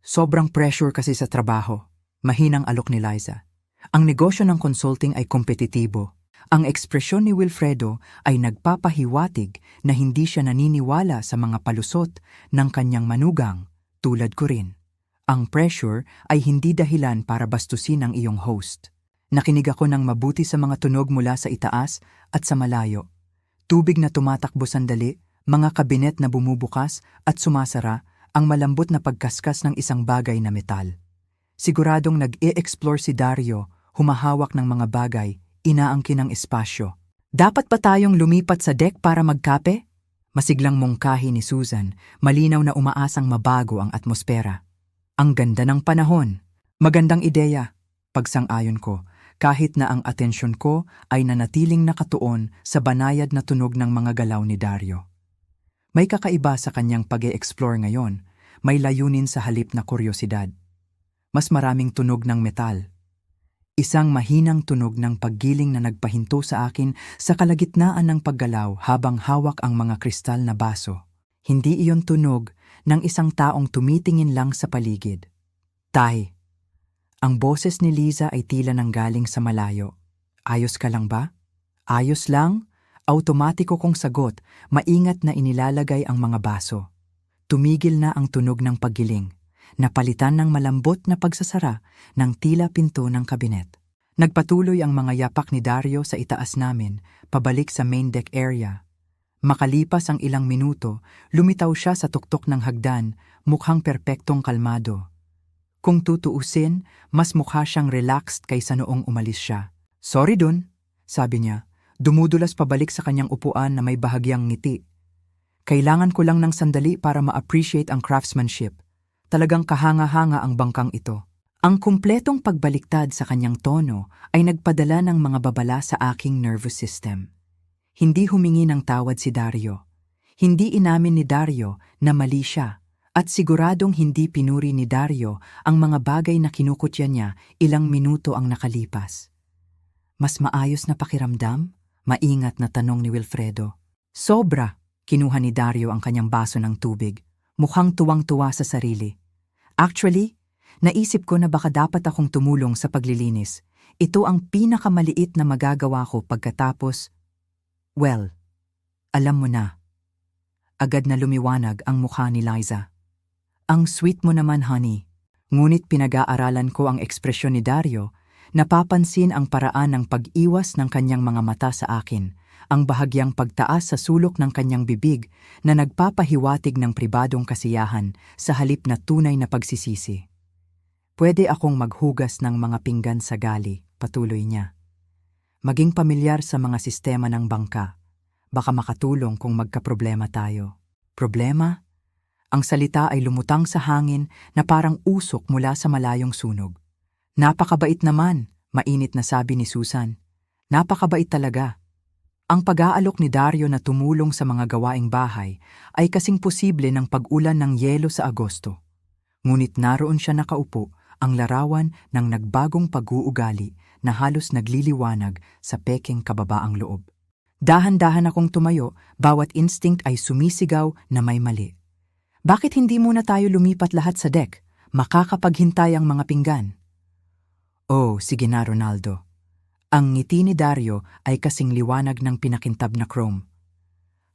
Sobrang pressure kasi sa trabaho, mahinang alok ni Liza. Ang negosyo ng consulting ay kompetitibo. Ang ekspresyon ni Wilfredo ay nagpapahiwatig na hindi siya naniniwala sa mga palusot ng kanyang manugang, tulad ko rin. Ang pressure ay hindi dahilan para bastusin ang iyong host. Nakinig ako ng mabuti sa mga tunog mula sa itaas at sa malayo. Tubig na tumatakbo sandali, mga kabinet na bumubukas at sumasara, ang malambot na pagkaskas ng isang bagay na metal. Siguradong nag-e-explore si Dario, humahawak ng mga bagay, inaangkin ang espasyo. Dapat ba tayong lumipat sa deck para magkape? Masiglang mungkahi ni Susan, malinaw na umaasang mabago ang atmosfera. Ang ganda ng panahon. Magandang ideya. Pagsang-ayon ko, kahit na ang atensyon ko ay nanatiling nakatuon sa banayad na tunog ng mga galaw ni Dario. May kakaiba sa kanyang pag-e-explore ngayon, may layunin sa halip na kuryosidad. Mas maraming tunog ng metal. Isang mahinang tunog ng paggiling na nagpahinto sa akin sa kalagitnaan ng paggalaw habang hawak ang mga kristal na baso. Hindi iyon tunog ng isang taong tumitingin lang sa paligid. Tay. Ang boses ni Liza ay tila nanggaling sa malayo. Ayos ka lang ba? Ayos lang? Automatiko kong sagot, maingat na inilalagay ang mga baso. Tumigil na ang tunog ng paggiling. Napalitan ng malambot na pagsasara ng tila pinto ng kabinet. Nagpatuloy ang mga yapak ni Dario sa itaas namin, pabalik sa main deck area. Makalipas ang ilang minuto, lumitaw siya sa tuktok ng hagdan, mukhang perpektong kalmado. Kung tutuusin, mas mukha siyang relaxed kaysa noong umalis siya. Sorry dun, sabi niya, dumudulas pabalik sa kanyang upuan na may bahagyang ngiti. Kailangan ko lang ng sandali para ma-appreciate ang craftsmanship. Talagang kahanga-hanga ang bangkang ito. Ang kumpletong pagbaliktad sa kanyang tono ay nagpadala ng mga babala sa aking nervous system. Hindi humingi ng tawad si Dario. Hindi inamin ni Dario na mali siya at siguradong hindi pinuri ni Dario ang mga bagay na kinukutya niya ilang minuto ang nakalipas. Mas maayos na pakiramdam? Maingat na tanong ni Wilfredo. Sobra, kinuha ni Dario ang kanyang baso ng tubig. Mukhang tuwang-tuwa sa sarili. Actually, naisip ko na baka dapat akong tumulong sa paglilinis. Ito ang pinakamaliit na magagawa ko pagkatapos. Well, alam mo na. Agad na lumiwanag ang mukha ni Liza. Ang sweet mo naman, honey. Ngunit pinag-aaralan ko ang ekspresyon ni Dario, napapansin ang paraan ng pag-iwas ng kanyang mga mata sa akin, ang bahagyang pagtaas sa sulok ng kanyang bibig na nagpapahiwatig ng pribadong kasiyahan sa halip na tunay na pagsisisi. Pwede akong maghugas ng mga pinggan sa gali, patuloy niya. Maging pamilyar sa mga sistema ng bangka. Baka makatulong kung magkaproblema tayo. Problema? Ang salita ay lumutang sa hangin na parang usok mula sa malayong sunog. Napakabait naman, mainit na sabi ni Susan. Napakabait talaga. Ang pag-aalok ni Dario na tumulong sa mga gawaing bahay ay kasing posible ng pag-ulan ng yelo sa Agosto. Ngunit naroon siya nakaupo, ang larawan ng nagbagong pag-uugali na halos nagliliwanag sa pekeng kababaang loob. Dahan-dahan akong tumayo, bawat instinct ay sumisigaw na may mali. Bakit hindi muna tayo lumipat lahat sa deck? Makakapaghintay ang mga pinggan. Oh, sige na Ronaldo. Ang ngiti ni Dario ay kasing liwanag ng pinakintab na chrome.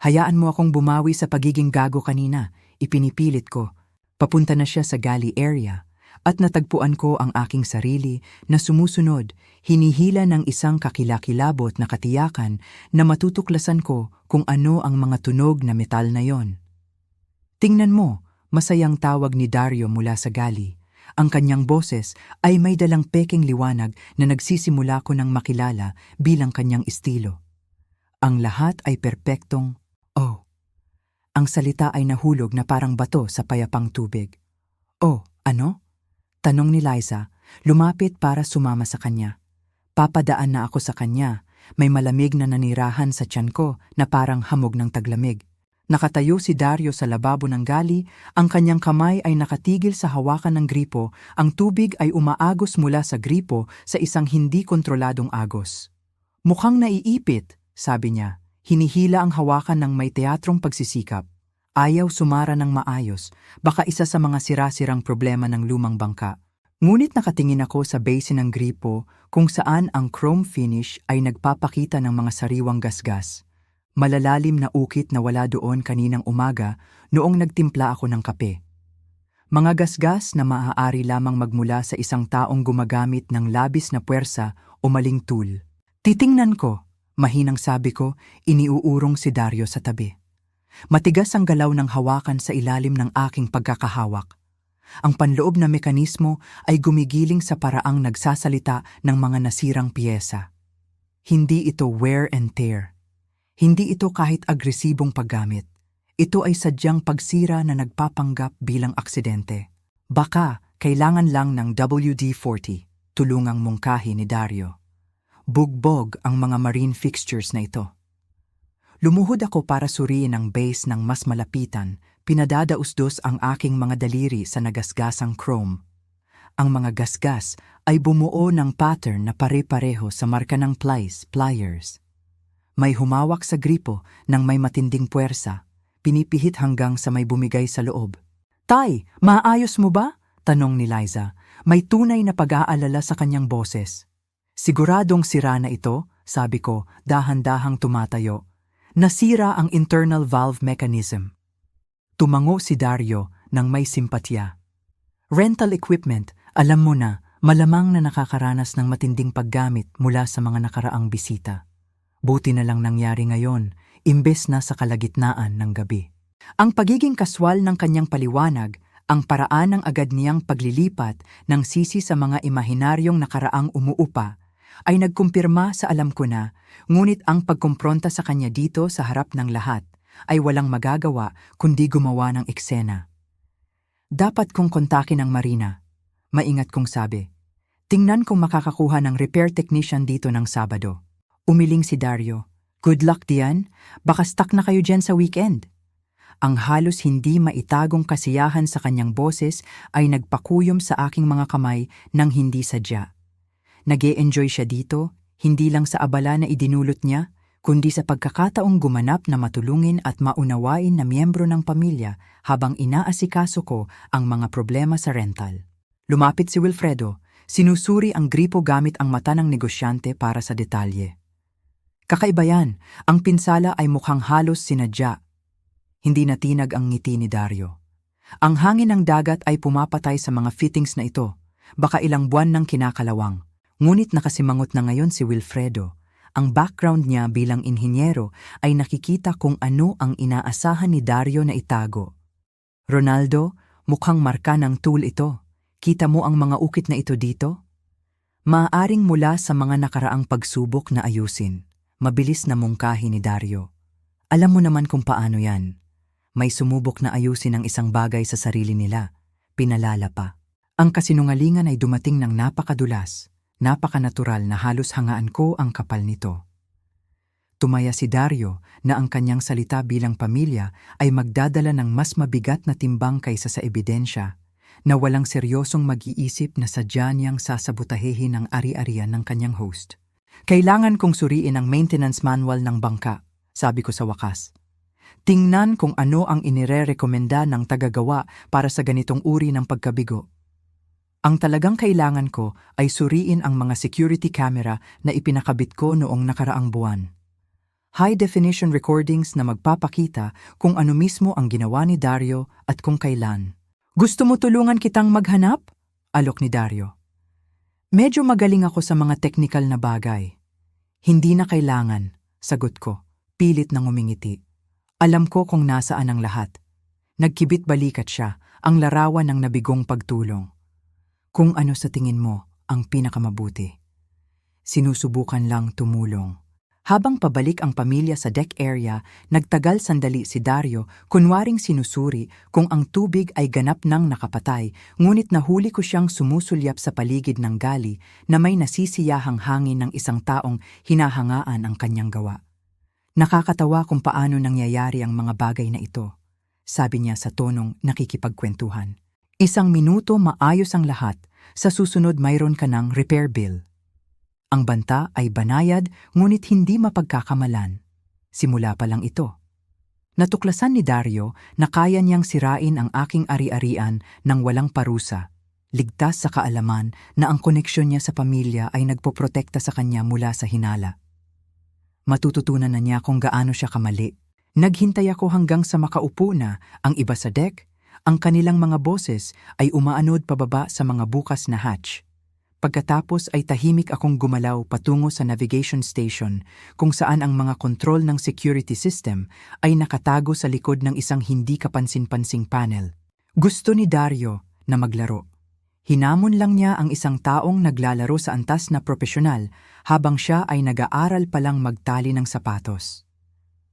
Hayaan mo akong bumawi sa pagiging gago kanina, ipinipilit ko. Papunta na siya sa galley area at natagpuan ko ang aking sarili na sumusunod, hinihila ng isang kakilakilabot na katiyakan na matutuklasan ko kung ano ang mga tunog na metal na yon. Tingnan mo, masayang tawag ni Dario mula sa galley. Ang kanyang boses ay may dalang pekeng liwanag na nagsisimula ko ng makilala bilang kanyang estilo. Ang lahat ay perpektong, oh. Ang salita ay nahulog na parang bato sa payapang tubig. Oh, ano? Tanong ni Liza, lumapit para sumama sa kanya. Papadaan na ako sa kanya, may malamig na nanirahan sa tiyan ko na parang hamog ng taglamig. Nakatayo si Dario sa lababo ng gali, ang kanyang kamay ay nakatigil sa hawakan ng gripo, ang tubig ay umaagos mula sa gripo sa isang hindi kontroladong agos. Mukhang naiipit, sabi niya, hinihila ang hawakan ng may teatrong pagsisikap. Ayaw sumara ng maayos, baka isa sa mga sira-sirang problema ng lumang bangka. Ngunit nakatingin ako sa base ng gripo kung saan ang chrome finish ay nagpapakita ng mga sariwang gasgas. Malalalim na ukit na wala doon kaninang umaga noong nagtimpla ako ng kape. Mga gasgas na maaari lamang magmula sa isang taong gumagamit ng labis na puwersa o maling tool. Titingnan ko, mahinang sabi ko, iniuurong si Dario sa tabi. Matigas ang galaw ng hawakan sa ilalim ng aking pagkakahawak. Ang panloob na mekanismo ay gumigiling sa paraang nagsasalita ng mga nasirang piyesa. Hindi ito wear and tear. Hindi ito kahit agresibong paggamit. Ito ay sadyang pagsira na nagpapanggap bilang aksidente. Baka kailangan lang ng WD-40, tulungang mungkahi ni Dario. Bugbog ang mga marine fixtures na ito. Lumuhod ako para suriin ang base ng mas malapitan, pinadadausdos ang aking mga daliri sa nagasgasang chrome. Ang mga gasgas ay bumuo ng pattern na pare-pareho sa marka ng pliers. May humawak sa gripo ng may matinding puwersa, pinipihit hanggang sa may bumigay sa loob. "Tay, maayos mo ba?" tanong ni Liza, may tunay na pag-aalala sa kanyang boses. "Siguradong sira na ito," sabi ko, dahan-dahang tumatayo. "Nasira ang internal valve mechanism." Tumango si Dario nang may simpatya. "Rental equipment, alam mo na, malamang na nakakaranas ng matinding paggamit mula sa mga nakaraang bisita. Buti na lang nangyari ngayon, imbes na sa kalagitnaan ng gabi." Ang pagiging kaswal ng kanyang paliwanag, ang paraan ng agad niyang paglilipat ng sisi sa mga imahinaryong nakaraang umuupa, ay nagkumpirma sa alam ko na, ngunit ang pagkumpronta sa kanya dito sa harap ng lahat ay walang magagawa kundi gumawa ng eksena. "Dapat kong kontakin ang Marina," maingat kong sabi. "Tingnan kung makakakuha ng repair technician dito ng Sabado." Umiling si Dario. "Good luck diyan, baka stuck na kayo dyan sa weekend." Ang halos hindi maitagong kasiyahan sa kanyang boses ay nagpakuyom sa aking mga kamay nang hindi sadya. Nag-e-enjoy siya dito, hindi lang sa abala na idinulot niya, kundi sa pagkakataong gumanap na matulungin at maunawain na miyembro ng pamilya habang inaasikaso ko ang mga problema sa rental. Lumapit si Wilfredo, sinusuri ang gripo gamit ang mata ng negosyante para sa detalye. Kakaiba yan, ang pinsala ay mukhang halos sinadya. Hindi natinag ang ngiti ni Dario. Ang hangin ng dagat ay pumapatay sa mga fittings na ito, baka ilang buwan ng kinakalawang. Ngunit nakasimangot na ngayon si Wilfredo. Ang background niya bilang inhinyero ay nakikita kung ano ang inaasahan ni Dario na itago. "Ronaldo, mukhang marka ng tool ito. Kita mo ang mga ukit na ito dito? Maaaring mula sa mga nakaraang pagsubok na ayusin." Mabilis na mungkahi ni Dario. "Alam mo naman kung paano yan. May sumubok na ayusin ang isang bagay sa sarili nila. Pinalala pa. Ang kasinungalingan ay dumating ng napakadulas. Napakanatural na halos hangaan ko ang kapal nito." Tumaya si Dario na ang kanyang salita bilang pamilya ay magdadala ng mas mabigat na timbang kaysa sa ebidensya, na walang seryosong mag-iisip na sadya niyang sasabutahehin ang ari-arian ng kanyang host. "Kailangan kong suriin ang maintenance manual ng bangka," sabi ko sa wakas. "Tingnan kung ano ang inire-rekomenda ng tagagawa para sa ganitong uri ng pagkabigo. Ang talagang kailangan ko ay suriin ang mga security camera na ipinakabit ko noong nakaraang buwan. High-definition recordings na magpapakita kung ano mismo ang ginawa ni Dario at kung kailan." "Gusto mo tulungan kitang maghanap?" alok ni Dario. "Medyo magaling ako sa mga technical na bagay." "Hindi na kailangan," sagot ko, pilit na ngumingiti. Alam ko kung nasaan ang lahat. Nagkibit balikat siya, ang larawan ng nabigong pagtulong. "Kung ano sa tingin mo ang pinakamabuti." Sinusubukan lang tumulong. Habang pabalik ang pamilya sa deck area, nagtagal sandali si Dario, kunwaring sinusuri kung ang tubig ay ganap nang nakapatay, ngunit nahuli ko siyang sumusulyap sa paligid ng gali na may nasisiyahang hangin ng isang taong hinahangaan ang kanyang gawa. "Nakakatawa kung paano nangyayari ang mga bagay na ito," sabi niya sa tonong nakikipagkwentuhan. "Isang minuto maayos ang lahat, sa susunod mayroon ka ng repair bill. Ang banta ay banayad ngunit hindi mapagkakamalan. Simula pa lang ito." Natuklasan ni Dario na kaya niyang sirain ang aking ari-arian ng walang parusa, ligtas sa kaalaman na ang koneksyon niya sa pamilya ay nagpoprotekta sa kanya mula sa hinala. Matututunan na niya kung gaano siya kamali. Naghintay ako hanggang sa makaupo na ang iba sa deck. Ang kanilang mga boses ay umaanod pababa sa mga bukas na hatch. Pagkatapos ay tahimik akong gumalaw patungo sa navigation station kung saan ang mga kontrol ng security system ay nakatago sa likod ng isang hindi kapansin-pansing panel. Gusto ni Dario na maglaro. Hinamon lang niya ang isang taong naglalaro sa antas na propesyonal habang siya ay nag-aaral palang magtali ng sapatos.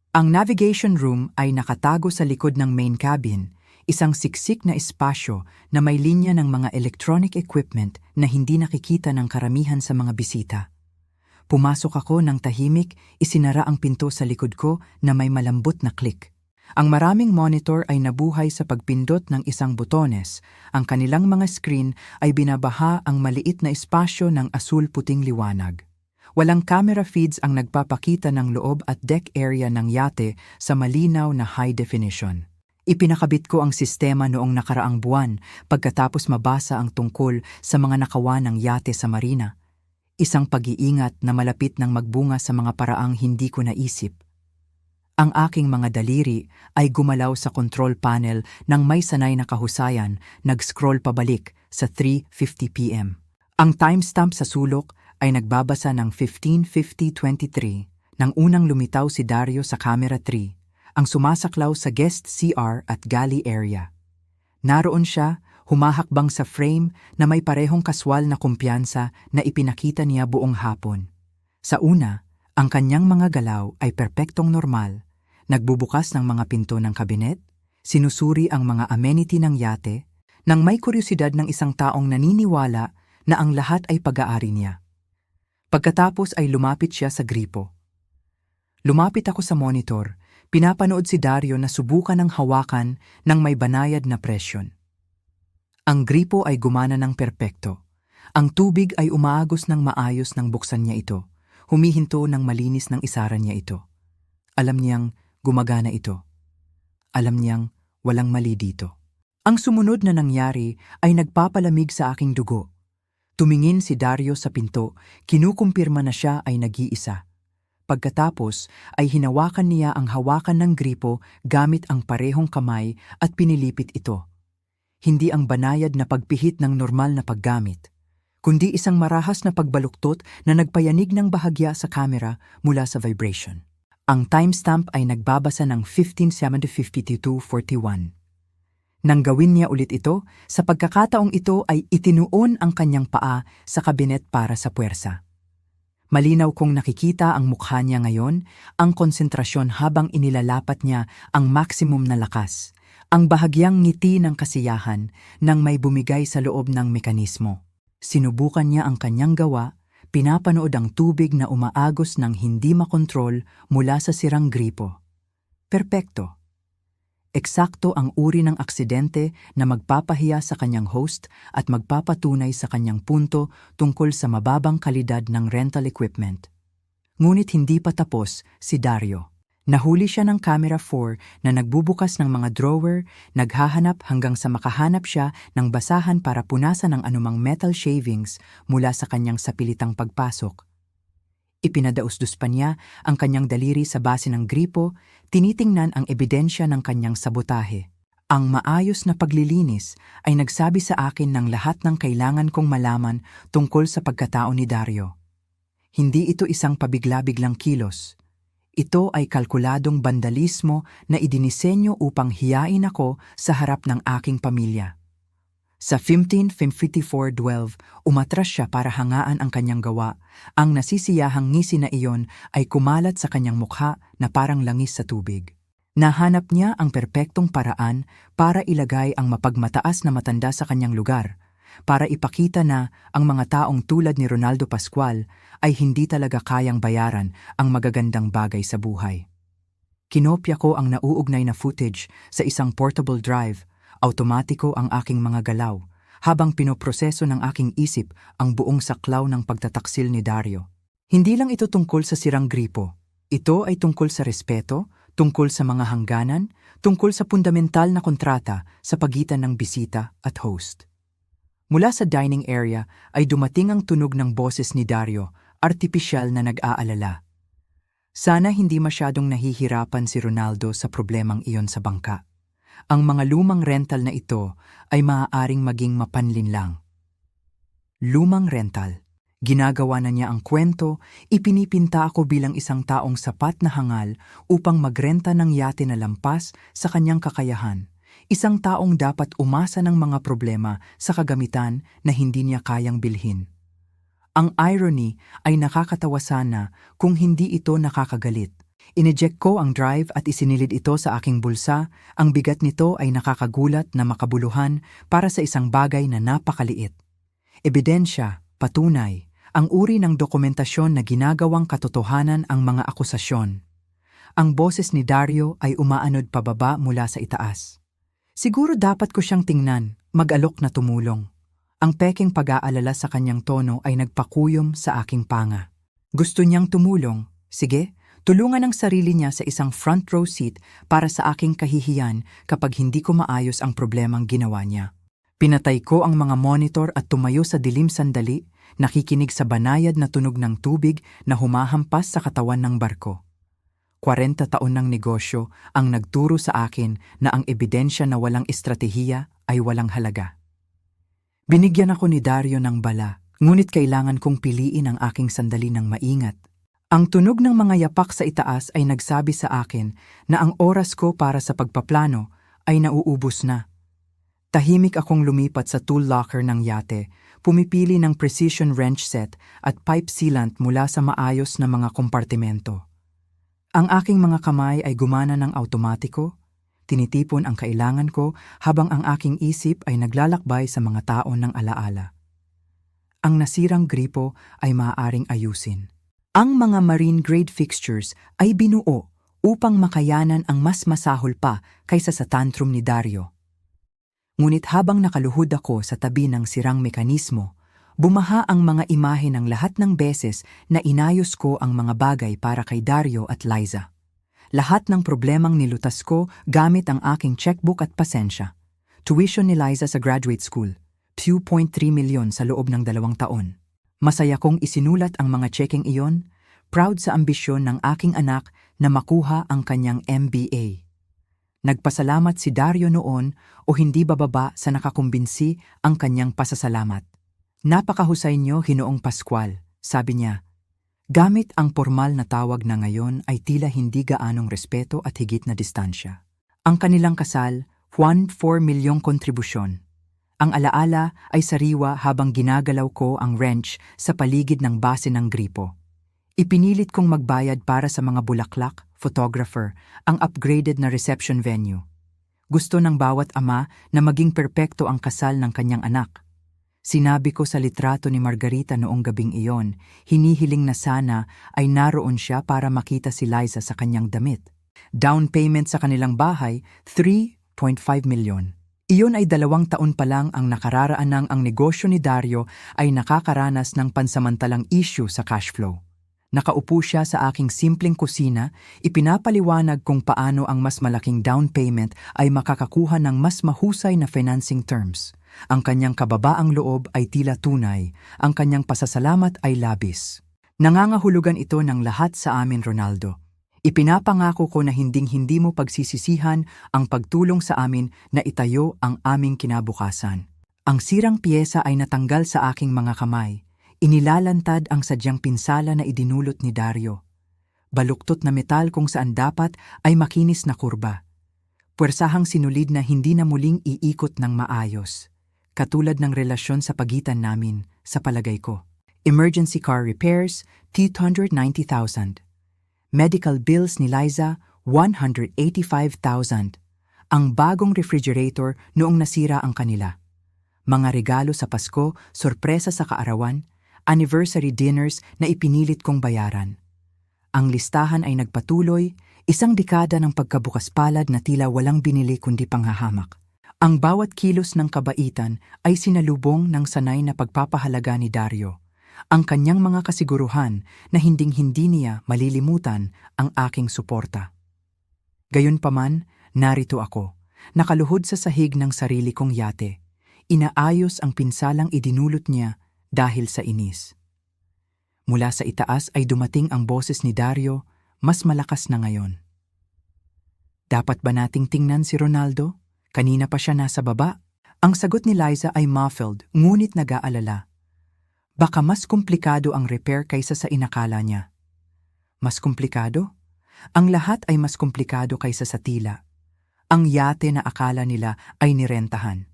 Ang navigation room ay nakatago sa likod ng main cabin, isang siksik na espasyo na may linya ng mga electronic equipment na hindi nakikita ng karamihan sa mga bisita. Pumasok ako ng tahimik, isinara ang pinto sa likod ko na may malambot na click. Ang maraming monitor ay nabuhay sa pagpindot ng isang butones. Ang kanilang mga screen ay binabaha ang maliit na espasyo ng asul-puting liwanag. Walang camera feeds ang nagpapakita ng loob at deck area ng yate sa malinaw na high definition. Ipinakabit ko ang sistema noong nakaraang buwan pagkatapos mabasa ang tungkol sa mga nakawa ng yate sa marina. Isang pag-iingat na malapit ng magbunga sa mga paraang hindi ko naisip. Ang aking mga daliri ay gumalaw sa control panel nang may sanay na kahusayan, nag-scroll pabalik sa 3:50 p.m. Ang timestamp sa sulok ay nagbabasa ng 15:50:23 nang unang lumitaw si Dario sa camera 3, ang sumasaklaw sa guest CR at galley area. Naroon siya, humahakbang sa frame na may parehong kaswal na kumpiyansa na ipinakita niya buong hapon. Sa una, ang kanyang mga galaw ay perpektong normal. Nagbubukas ng mga pinto ng kabinet, sinusuri ang mga amenity ng yate, nang may kuryosidad ng isang taong naniniwala na ang lahat ay pag-aari niya. Pagkatapos ay lumapit siya sa gripo. Lumapit ako sa monitor, pinapanood si Dario na subukan ng hawakan ng may banayad na presyon. Ang gripo ay gumana ng perpekto. Ang tubig ay umaagos ng maayos nang buksan niya ito, humihinto ng malinis ng isaran niya ito. Alam niyang gumagana ito. Alam niyang walang mali dito. Ang sumunod na nangyari ay nagpapalamig sa aking dugo. Tumingin si Dario sa pinto, kinukumpirma na siya ay nag-iisa. Pagkatapos ay hinawakan niya ang hawakan ng gripo gamit ang parehong kamay at pinilipit ito. Hindi ang banayad na pagpihit ng normal na paggamit, kundi isang marahas na pagbaluktot na nagpayanig ng bahagya sa kamera mula sa vibration. Ang timestamp ay nagbabasa ng 15:7:52:41. Nang gawin niya ulit ito, sa pagkakataong ito ay itinuon ang kanyang paa sa kabinet para sa puwersa. Malinaw kong nakikita ang mukha niya ngayon, ang konsentrasyon habang inilalapat niya ang maximum na lakas, ang bahagyang ngiti ng kasiyahan nang may bumigay sa loob ng mekanismo. Sinubukan niya ang kanyang gawa, pinapanood ang tubig na umaagos ng hindi makontrol mula sa sirang gripo. Perpekto. Eksakto ang uri ng aksidente na magpapahiya sa kanyang host at magpapatunay sa kanyang punto tungkol sa mababang kalidad ng rental equipment. Ngunit hindi pa tapos si Dario. Nahuli siya ng Camera 4 na nagbubukas ng mga drawer, naghahanap hanggang sa makahanap siya ng basahan para punasan ng anumang metal shavings mula sa kanyang sapilitang pagpasok. Ipinadausdus pa niya ang kanyang daliri sa base ng gripo, tinitingnan ang ebidensya ng kanyang sabotahe. Ang maayos na paglilinis ay nagsabi sa akin ng lahat ng kailangan kong malaman tungkol sa pagkatao ni Dario. Hindi ito isang pabigla-biglang kilos. Ito ay kalkuladong bandalismo na idinisenyo upang hiyain ako sa harap ng aking pamilya. Sa 15:54:12, umatras siya para hangaan ang kanyang gawa. Ang nasisiyahang ngisi na iyon ay kumalat sa kanyang mukha na parang langis sa tubig. Nahanap niya ang perpektong paraan para ilagay ang mapagmataas na matanda sa kanyang lugar, para ipakita na ang mga taong tulad ni Ronaldo Pascual ay hindi talaga kayang bayaran ang magagandang bagay sa buhay. Kinopya ko ang nauugnay na footage sa isang portable drive. Automatiko ang aking mga galaw habang pinoproseso ng aking isip ang buong saklaw ng pagtataksil ni Dario. Hindi lang ito tungkol sa sirang gripo. Ito ay tungkol sa respeto, tungkol sa mga hangganan, tungkol sa fundamental na kontrata sa pagitan ng bisita at host. Mula sa dining area ay dumating ang tunog ng boses ni Dario, artipisyal na nag-aalala. Sana hindi masyadong nahihirapan si Ronaldo sa problemang iyon sa bangka. Ang mga lumang rental na ito ay maaaring maging mapanlinlang. Lumang rental. Ginagawa na niya ang kwento, ipinipinta ako bilang isang taong sapat na hangal upang magrenta ng yate na lampas sa kanyang kakayahan. Isang taong dapat umasa ng mga problema sa kagamitan na hindi niya kayang bilhin. Ang irony ay nakakatawa sana kung hindi ito nakakagalit. Ineject ko ang drive at isinilid ito sa aking bulsa. Ang bigat nito ay nakakagulat na makabuluhan para sa isang bagay na napakaliit. Ebidensya, patunay, ang uri ng dokumentasyon na ginagawang katotohanan ang mga akusasyon. Ang boses ni Dario ay umaanod pababa mula sa itaas. Siguro dapat ko siyang tingnan, mag-alok na tumulong. Ang peking pag-aalala sa kanyang tono ay nagpakuyom sa aking panga. Gusto niyang tumulong. Sige, tulungan ang sarili niya sa isang front row seat para sa aking kahihiyan kapag hindi ko maayos ang problemang ginawa niya. Pinatay ko ang mga monitor at tumayo sa dilim sandali, nakikinig sa banayad na tunog ng tubig na humahampas sa katawan ng barko. 40 taon ng negosyo ang nagturo sa akin na ang ebidensya na walang estratehiya ay walang halaga. Binigyan ako ni Dario ng bala, ngunit kailangan kong piliin ang aking sandali ng maingat. Ang tunog ng mga yapak sa itaas ay nagsabi sa akin na ang oras ko para sa pagpaplano ay nauubos na. Tahimik akong lumipat sa tool locker ng yate, pumipili ng precision wrench set at pipe sealant mula sa maayos na mga kompartimento. Ang aking mga kamay ay gumana ng automatiko, tinitipon ang kailangan ko habang ang aking isip ay naglalakbay sa mga taon ng alaala. Ang nasirang gripo ay maaaring ayusin. Ang mga marine-grade fixtures ay binuo upang makayanan ang mas masahol pa kaysa sa tantrum ni Dario. Ngunit habang nakaluhod ako sa tabi ng sirang mekanismo, bumaha ang mga imahe ng lahat ng beses na inayos ko ang mga bagay para kay Dario at Liza. Lahat ng problemang nilutas ko gamit ang aking checkbook at pasensya. Tuition ni Liza sa graduate school, 2.3 milyon sa loob ng 2 taon. Masaya kong isinulat ang mga checking iyon, proud sa ambisyon ng aking anak na makuha ang kanyang MBA. Nagpasalamat si Dario noon o hindi bababa sa nakakumbinsi ang kanyang pasasalamat. Napakahusay niyo, Ginoong Pascual, sabi niya. Gamit ang formal na tawag na ngayon ay tila hindi gaanong respeto at higit na distansya. Ang kanilang kasal, 4 milyong kontribusyon. Ang alaala ay sariwa habang ginagalaw ko ang wrench sa paligid ng base ng gripo. Ipinilit kong magbayad para sa mga bulaklak, photographer, ang upgraded na reception venue. Gusto ng bawat ama na maging perpekto ang kasal ng kanyang anak. Sinabi ko sa litrato ni Margarita noong gabing iyon, hinihiling na sana ay naroon siya para makita si Liza sa kanyang damit. Down payment sa kanilang bahay, 3.5 milyon. Iyon ay 2 taon pa lang ang nakararaan ng ang negosyo ni Dario ay nakakaranas ng pansamantalang issue sa cash flow. Nakaupo siya sa aking simpleng kusina, ipinapaliwanag kung paano ang mas malaking down payment ay makakakuha ng mas mahusay na financing terms. Ang kanyang kababaang loob ay tila tunay, ang kanyang pasasalamat ay labis. Nangangahulugan ito ng lahat sa amin, Ronaldo. Ipinapangako ko na hinding-hindi mo pagsisisihan ang pagtulong sa amin na itayo ang aming kinabukasan. Ang sirang piyesa ay natanggal sa aking mga kamay. Inilalantad ang sadyang pinsala na idinulot ni Dario. Baluktot na metal kung saan dapat ay makinis na kurba. Puwersahang sinulid na hindi na muling iikot ng maayos. Katulad ng relasyon sa pagitan namin, sa palagay ko. Emergency car repairs, 290,000. Medical bills ni Liza, 185,000. Ang bagong refrigerator noong nasira ang kanila. Mga regalo sa Pasko, sorpresa sa kaarawan, anniversary dinners na ipinilit kong bayaran. Ang listahan ay nagpatuloy, 1 dekada ng pagkabukas palad na tila walang binili kundi panghahamak. Ang bawat kilos ng kabaitan ay sinalubong ng sanay na pagpapahalaga ni Dario. Ang kanyang mga kasiguruhan na hinding-hindi niya malilimutan ang aking suporta. Gayunpaman, narito ako, nakaluhod sa sahig ng sarili kong yate. Inaayos ang pinsalang idinulot niya dahil sa inis. Mula sa itaas ay dumating ang boses ni Dario, mas malakas na ngayon. Dapat ba nating tingnan si Ronaldo? Kanina pa siya nasa baba. Ang sagot ni Liza ay muffled, ngunit nag-aalala. Baka mas komplikado ang repair kaysa sa inakala niya. Mas komplikado? Ang lahat ay mas komplikado kaysa sa tila. Ang yate na akala nila ay nirentahan.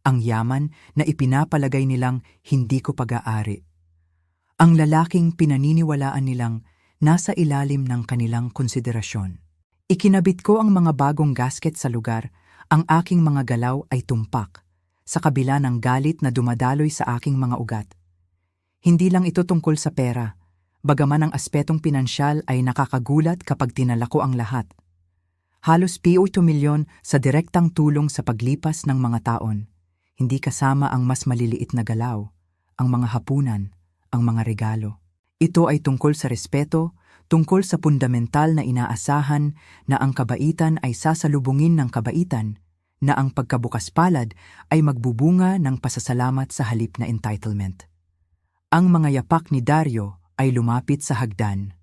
Ang yaman na ipinapalagay nilang hindi ko pag-aari. Ang lalaking pinaniniwalaan nilang nasa ilalim ng kanilang konsiderasyon. Ikinabit ko ang mga bagong gasket sa lugar, ang aking mga galaw ay tumpak, sa kabila ng galit na dumadaloy sa aking mga ugat. Hindi lang ito tungkol sa pera, bagaman ang aspetong pinansyal ay nakakagulat kapag tinala ko ang lahat. Halos ₱2 milyon sa direktang tulong sa paglipas ng mga taon, hindi kasama ang mas maliliit na galaw, ang mga hapunan, ang mga regalo. Ito ay tungkol sa respeto, tungkol sa fundamental na inaasahan na ang kabaitan ay sasalubungin ng kabaitan, na ang pagkabukas palad ay magbubunga ng pasasalamat sa halip na entitlement. Ang mga yapak ni Dario ay lumapit sa hagdan.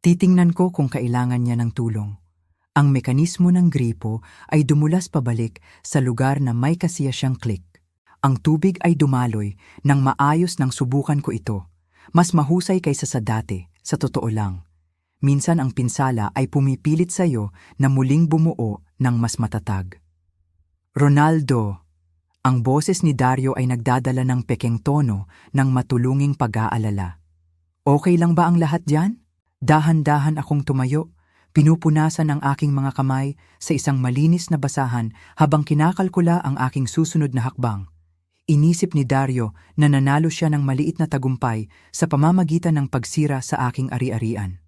Titingnan ko kung kailangan niya ng tulong. Ang mekanismo ng gripo ay dumulas pabalik sa lugar na may kasiya siyang click. Ang tubig ay dumaloy nang maayos nang subukan ko ito. Mas mahusay kaysa sa dati, sa totoo lang. Minsan ang pinsala ay pumipilit sa iyo na muling bumuo ng mas matatag. Ronaldo! Ang boses ni Dario ay nagdadala ng pekeng tono ng matulunging pag-aalala. Okay lang ba ang lahat diyan? Dahan-dahan akong tumayo, pinupunasan ang aking mga kamay sa isang malinis na basahan habang kinakalkula ang aking susunod na hakbang. Inisip ni Dario na nanalo siya ng maliit na tagumpay sa pamamagitan ng pagsira sa aking ari-arian.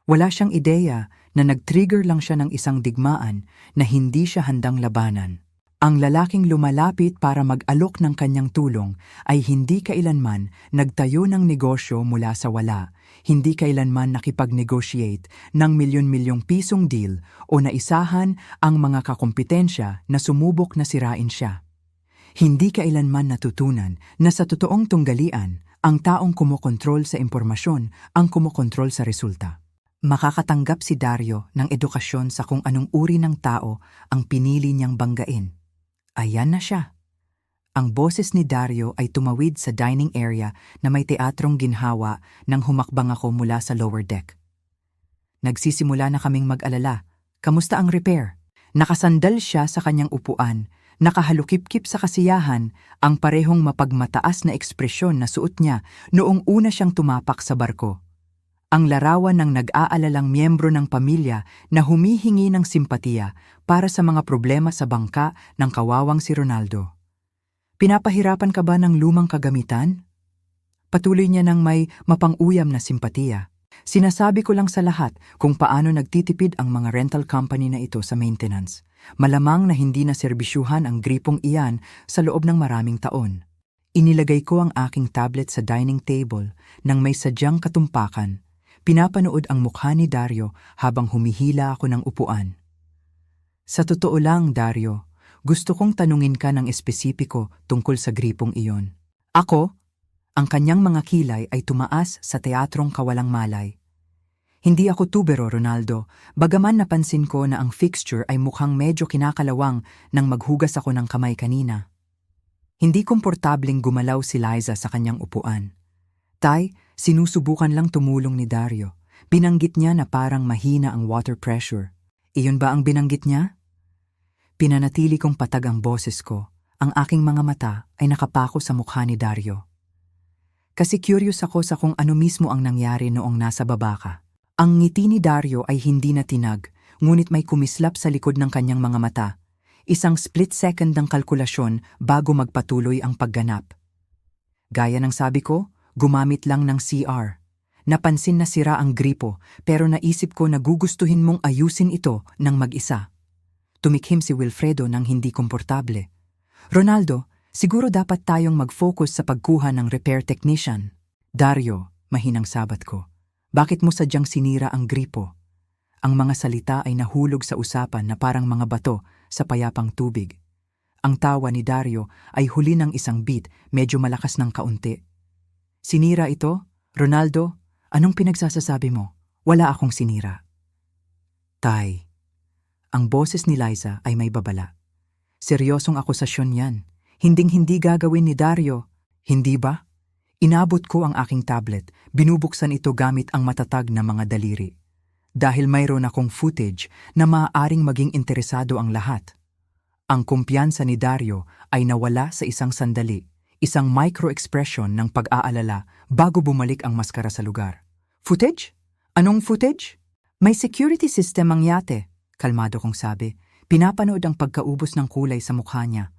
Wala siyang ideya na nag-trigger lang siya ng isang digmaan na hindi siya handang labanan. Ang lalaking lumalapit para mag-alok ng kanyang tulong ay hindi kailanman nagtayo ng negosyo mula sa wala, hindi kailanman nakipag-negotiate ng milyon-milyong pisong deal o naisahan ang mga kakompetensya na sumubok na sirain siya. Hindi kailanman natutunan na sa totoong tunggalian, ang taong kumokontrol sa impormasyon ang kumokontrol sa resulta. Makakatanggap si Dario ng edukasyon sa kung anong uri ng tao ang pinili niyang banggain. Ayan na siya. Ang boses ni Dario ay tumawid sa dining area na may teatrong ginhawa nang humakbang ako mula sa lower deck. Nagsisimula na kaming mag-alala. Kamusta ang repair? Nakasandal siya sa kanyang upuan, nakahalukip-kip sa kasiyahan ang parehong mapagmataas na ekspresyon na suot niya noong una siyang tumapak sa barko. Ang larawan ng nag-aalalang miyembro ng pamilya na humihingi ng simpatiya para sa mga problema sa bangka ng kawawang si Ronaldo. Pinapahirapan ka ba ng lumang kagamitan? Patuloy niya ng may mapang-uyam na simpatiya. Sinasabi ko lang sa lahat kung paano nagtitipid ang mga rental company na ito sa maintenance. Malamang na hindi na serbisyuhan ang gripong iyan sa loob ng maraming taon. Inilagay ko ang aking tablet sa dining table nang may sadyang katumpakan. Pinapanood ang mukha ni Dario habang humihila ako ng upuan. Sa totoo lang, Dario, gusto kong tanungin ka ng espesipiko tungkol sa gripong iyon. Ako, ang kanyang mga kilay ay tumaas sa teatrong kawalang malay. Hindi ako tubero, Ronaldo, bagaman napansin ko na ang fixture ay mukhang medyo kinakalawang nang maghugas ako ng kamay kanina. Hindi komportabling gumalaw si Liza sa kanyang upuan. Tay, sinusubukan lang tumulong ni Dario. Binanggit niya na parang mahina ang water pressure. Iyon ba ang binanggit niya? Pinanatili kong patag ang boses ko. Ang aking mga mata ay nakapako sa mukha ni Dario. Kasi curious ako sa kung ano mismo ang nangyari noong nasa baba ka. Ang ngiti ni Dario ay hindi na tinag, ngunit may kumislap sa likod ng kanyang mga mata. Isang split second ng kalkulasyon bago magpatuloy ang pagganap. Gaya ng sabi ko, gumamit lang ng CR. Napansin na sira ang gripo pero naisip ko na gugustuhin mong ayusin ito ng mag-isa. Tumikhim si Wilfredo nang hindi komportable. Ronaldo, siguro dapat tayong mag-focus sa pagkuha ng repair technician. Dario, mahinang sabat ko. Bakit mo sadyang sinira ang gripo? Ang mga salita ay nahulog sa usapan na parang mga bato sa payapang tubig. Ang tawa ni Dario ay huli ng isang beat, medyo malakas ng kaunti. Sinira ito? Ronaldo, anong pinagsasasabi mo? Wala akong sinira. Tay, ang boses ni Liza ay may babala. Seryosong akusasyon yan. Hinding-hindi gagawin ni Dario. Hindi ba? Inabot ko ang aking tablet. Binubuksan ito gamit ang matatag na mga daliri. Dahil mayroon akong footage na maaaring maging interesado ang lahat. Ang kumpiyansa ni Dario ay nawala sa isang sandali, isang micro-expression ng pag-aalala bago bumalik ang maskara sa lugar. Footage? Anong footage? May security system ang yate, kalmado kong sabi. Pinapanood ang pagkaubos ng kulay sa mukha niya.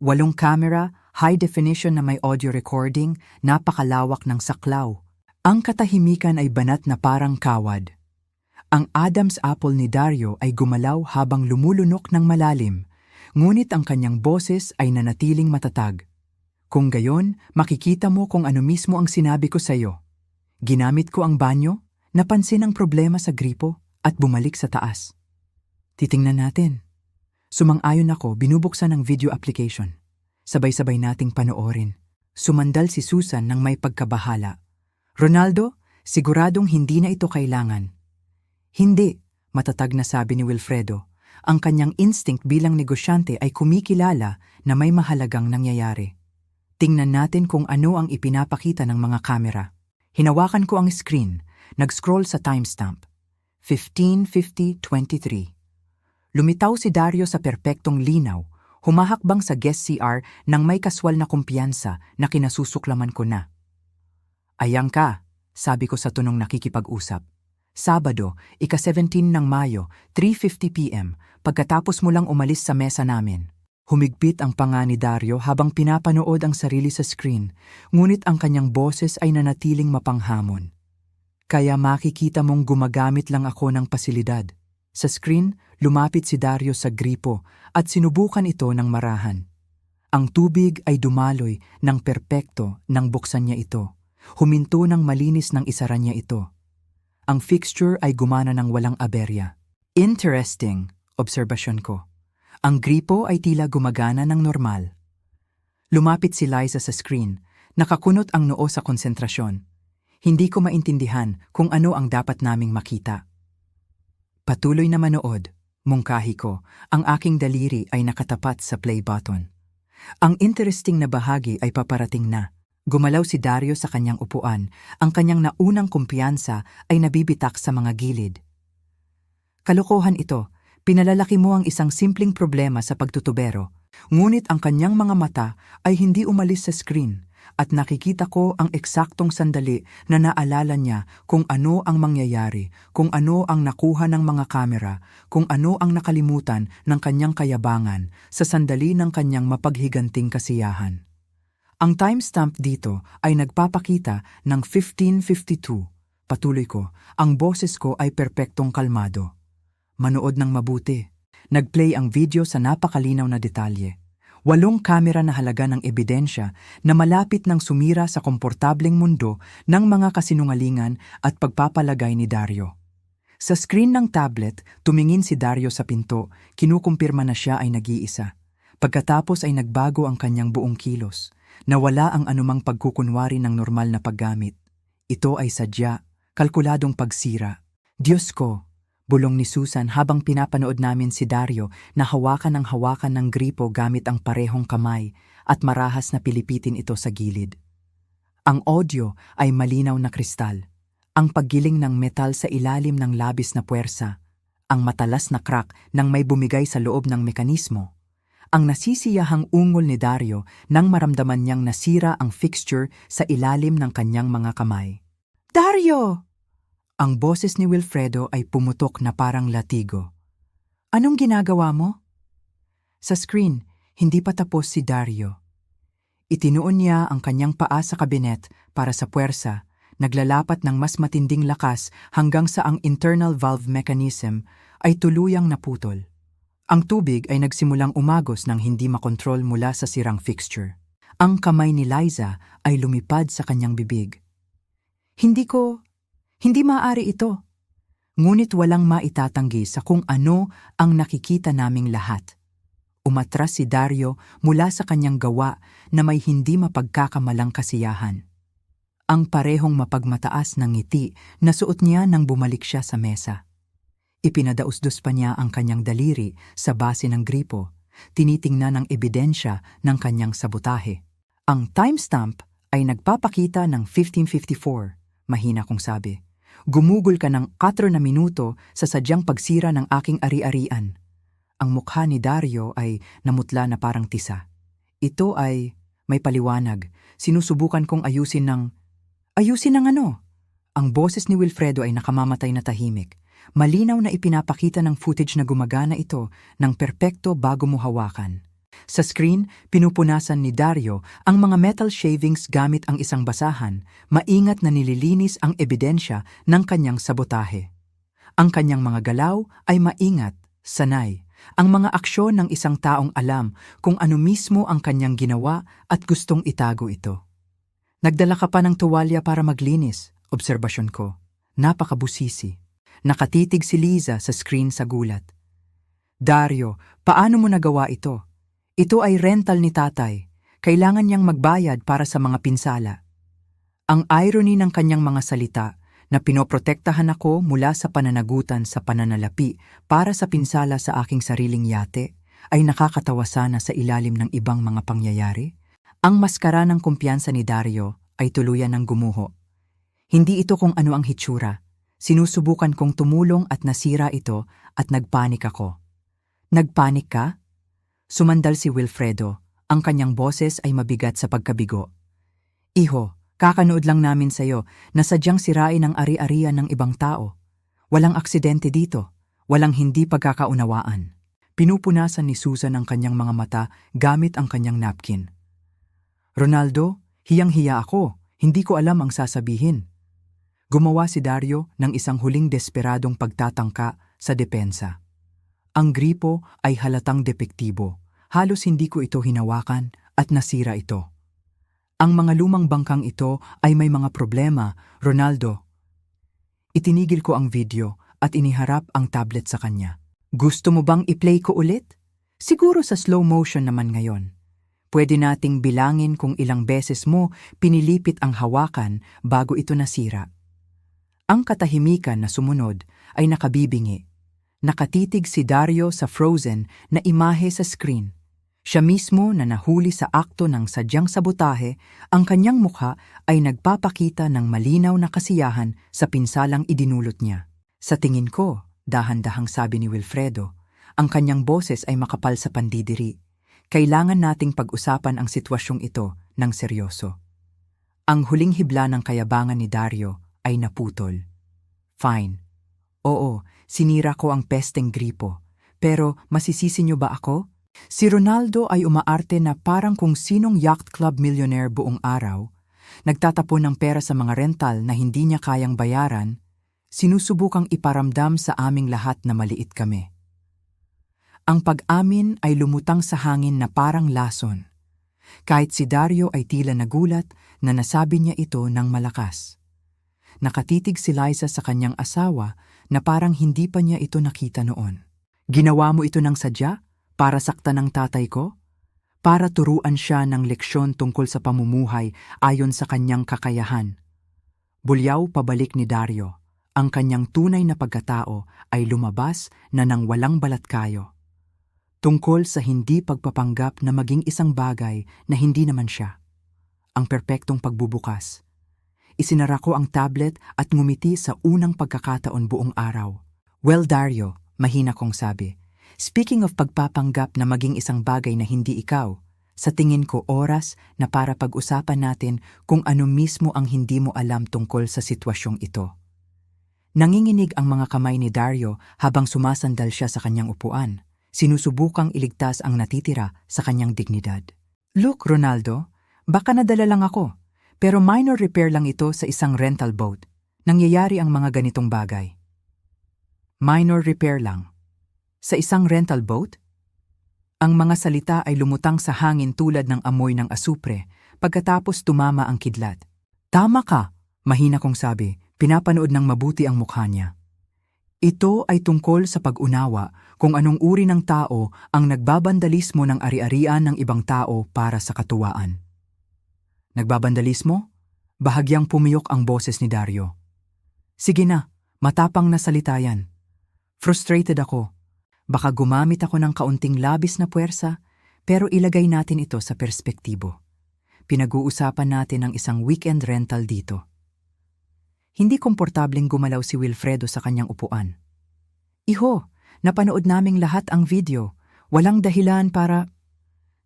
8 camera, high definition na may audio recording, napakalawak ng saklaw. Ang katahimikan ay banat na parang kawad. Ang Adam's apple ni Dario ay gumalaw habang lumulunok ng malalim, ngunit ang kanyang boses ay nanatiling matatag. Kung gayon, makikita mo kung ano mismo ang sinabi ko sa iyo. Ginamit ko ang banyo, napansin ang problema sa gripo, at bumalik sa taas. Titingnan natin. Sumang-ayon ako, binubuksan ang video application. Sabay-sabay nating panoorin. Sumandal si Susan ng may pagkabahala. Ronaldo, siguradong hindi na ito kailangan. Hindi, matatag na sabi ni Wilfredo. Ang kanyang instinct bilang negosyante ay kumikilala na may mahalagang nangyayari. Tingnan natin kung ano ang ipinapakita ng mga kamera. Hinawakan ko ang screen, nag-scroll sa timestamp. 15:50:23. Lumitaw si Dario sa perpektong linaw, humahakbang sa guest CR nang may kaswal na kumpiyansa na kinasusuklaman ko na. Ayang ka, sabi ko sa tunong nakikipag-usap. Sabado, ika-17 ng Mayo, 3:50 p.m., pagkatapos mo lang umalis sa mesa namin. Humigpit ang panga ni Dario habang pinapanood ang sarili sa screen, ngunit ang kanyang boses ay nanatiling mapanghamon. Kaya makikita mong gumagamit lang ako ng pasilidad. Sa screen, lumapit si Dario sa gripo at sinubukan ito ng marahan. Ang tubig ay dumaloy ng perpekto nang buksan niya ito. Huminto ng malinis nang isara niya ito. Ang fixture ay gumana ng walang aberya. Interesting, obserbasyon ko. Ang gripo ay tila gumagana ng normal. Lumapit si Liza sa screen, nakakunot ang noo sa konsentrasyon. Hindi ko maintindihan kung ano ang dapat naming makita. Patuloy na manood, mungkahi ko, ang aking daliri ay nakatapat sa play button. Ang interesting na bahagi ay paparating na. Gumalaw si Dario sa kanyang upuan, ang kanyang naunang kumpiyansa ay nabibitak sa mga gilid. Kalokohan ito, pinalalaki mo ang isang simpleng problema sa pagtutubero, ngunit ang kanyang mga mata ay hindi umalis sa screen at nakikita ko ang eksaktong sandali na naalala niya kung ano ang mangyayari, kung ano ang nakuha ng mga kamera, kung ano ang nakalimutan ng kanyang kayabangan sa sandali ng kanyang mapaghiganting kasiyahan. Ang timestamp dito ay nagpapakita ng 15:52. Patuloy ko, ang boses ko ay perpektong kalmado. Manood ng mabuti. Nag-play ang video sa napakalinaw na detalye. 8 kamera na halaga ng ebidensya na malapit nang sumira sa komportableng mundo ng mga kasinungalingan at pagpapalagay ni Dario. Sa screen ng tablet, tumingin si Dario sa pinto, kinukumpirma na siya ay nag-iisa. Pagkatapos ay nagbago ang kanyang buong kilos. Nawala ang anumang pagkukunwari ng normal na paggamit. Ito ay sadya, kalkuladong pagsira. Diyos ko, bulong ni Susan habang pinapanood namin si Dario na hawakan ng gripo gamit ang parehong kamay at marahas na pilipitin ito sa gilid. Ang audio ay malinaw na kristal. Ang paggiling ng metal sa ilalim ng labis na puwersa. Ang matalas na crack nang may bumigay sa loob ng mekanismo. Ang nasisiyahang ungol ni Dario nang maramdaman niyang nasira ang fixture sa ilalim ng kanyang mga kamay. Dario! Ang boses ni Wilfredo ay pumutok na parang latigo. Anong ginagawa mo? Sa screen, hindi pa tapos si Dario. Itinuon niya ang kanyang paa sa kabinet para sa puwersa, naglalapat ng mas matinding lakas hanggang sa ang internal valve mechanism ay tuluyang naputol. Ang tubig ay nagsimulang umagos nang hindi makontrol mula sa sirang fixture. Ang kamay ni Liza ay lumipad sa kanyang bibig. Hindi maaari ito. Ngunit walang maitatanggi sa kung ano ang nakikita naming lahat. Umatras si Dario mula sa kanyang gawa na may hindi mapagkakamalang kasiyahan. Ang parehong mapagmataas ng ngiti na suot niya nang bumalik siya sa mesa. Ipinadausdos pa niya ang kanyang daliri sa base ng gripo, tinitingnan ang ebidensya ng kanyang sabotahe. Ang timestamp ay nagpapakita ng 15:54, mahina kong sabi. Gumugol ka ng 4 na minuto sa sadyang pagsira ng aking ari-arian. Ang mukha ni Dario ay namutla na parang tisa. Ito ay may paliwanag. Sinusubukan kong ayusin ng... Ayusin ng ano? Ang boses ni Wilfredo ay nakamamatay na tahimik. Malinaw na ipinapakita ng footage na gumagana ito ng perpekto bago mo hawakan. Sa screen, pinupunasan ni Dario ang mga metal shavings gamit ang isang basahan, maingat na nililinis ang ebidensya ng kanyang sabotahe. Ang kanyang mga galaw ay maingat, sanay. Ang mga aksyon ng isang taong alam kung ano mismo ang kanyang ginawa at gustong itago ito. Nagdala ka pa ng tuwalya para maglinis, obserbasyon ko. Napakabusisi. Nakatitig si Liza sa screen sa gulat. Dario, paano mo nagawa ito? Ito ay rental ni tatay. Kailangan niyang magbayad para sa mga pinsala. Ang irony ng kanyang mga salita na pinoprotektahan ako mula sa pananagutan sa pananalapi para sa pinsala sa aking sariling yate ay nakakatawa sana sa ilalim ng ibang mga pangyayari. Ang maskara ng kumpiyansa ni Dario ay tuluyan ng gumuho. Hindi ito kung ano ang hitsura. Sinusubukan kong tumulong at nasira ito at nagpanik ako. Nagpanik ka? Sumandal si Wilfredo. Ang kanyang boses ay mabigat sa pagkabigo. Iho, kakanood lang namin sa'yo na sadyang sirain ang ari-arian ng ibang tao. Walang aksidente dito. Walang hindi pagkakaunawaan. Pinupunasan ni Susan ang kanyang mga mata gamit ang kanyang napkin. Ronaldo, hiyang-hiya ako. Hindi ko alam ang sasabihin. Gumawa si Dario ng isang huling desperadong pagtatangka sa depensa. Ang gripo ay halatang depektibo. Halos hindi ko ito hinawakan at nasira ito. Ang mga lumang bangkang ito ay may mga problema, Ronaldo. Itinigil ko ang video at iniharap ang tablet sa kanya. Gusto mo bang i-play ko ulit? Siguro sa slow motion naman ngayon. Pwede nating bilangin kung ilang beses mo pinilipit ang hawakan bago ito nasira. Ang katahimikan na sumunod ay nakabibingi. Nakatitig si Dario sa frozen na imahe sa screen. Siya mismo na nahuli sa akto ng sadyang sabotahe, ang kanyang mukha ay nagpapakita ng malinaw na kasiyahan sa pinsalang idinulot niya. Sa tingin ko, dahan-dahang sabi ni Wilfredo, ang kanyang boses ay makapal sa pandidiri. Kailangan nating pag-usapan ang sitwasyong ito ng seryoso. Ang huling hibla ng kayabangan ni Dario ay naputol. Fine. Oo, sinira ko ang pesteng gripo. Pero masisisi niyo ba ako? Si Ronaldo ay umaarte na parang kung sinong yacht club millionaire buong araw, nagtatapon ng pera sa mga rental na hindi niya kayang bayaran, sinusubukang iparamdam sa aming lahat na maliit kami. Ang pag-amin ay lumutang sa hangin na parang lason. Kahit si Dario ay tila nagulat na nasabi niya ito ng malakas. Nakatitig si Liza sa kanyang asawa na parang hindi pa niya ito nakita noon. Ginawa mo ito ng sadya? Para saktan ng tatay ko? Para turuan siya ng leksyon tungkol sa pamumuhay ayon sa kanyang kakayahan. Bulyaw pabalik ni Dario. Ang kanyang tunay na pagkatao ay lumabas na nang walang balatkayo. Tungkol sa hindi pagpapanggap na maging isang bagay na hindi naman siya. Ang perpektong pagbubukas. Isinara ko ang tablet at ngumiti sa unang pagkakataon buong araw. Well, Dario, mahina kong sabi. Speaking of pagpapanggap na maging isang bagay na hindi ikaw, sa tingin ko oras na para pag-usapan natin kung ano mismo ang hindi mo alam tungkol sa sitwasyong ito. Nanginginig ang mga kamay ni Dario habang sumasandal siya sa kanyang upuan, sinusubukang iligtas ang natitira sa kanyang dignidad. Look, Ronaldo, baka nadala lang ako, pero minor repair lang ito sa isang rental boat. Nangyayari ang mga ganitong bagay. Minor repair lang. Sa isang rental boat? Ang mga salita ay lumutang sa hangin tulad ng amoy ng asupre pagkatapos tumama ang kidlat. Tama ka, mahina kong sabi, pinapanood ng mabuti ang mukha niya. Ito ay tungkol sa pag-unawa kung anong uri ng tao ang nagbabandalismo ng ari-arian ng ibang tao para sa katuwaan. Nagbabandalismo? Bahagyang pumiyok ang boses ni Dario. Sige na, matapang na salita yan. Frustrated ako. Baka gumamit ako ng kaunting labis na puwersa, pero ilagay natin ito sa perspektibo. Pinag-uusapan natin ang isang weekend rental dito. Hindi komportableng gumalaw si Wilfredo sa kanyang upuan. Iho, napanood naming lahat ang video. Walang dahilan para...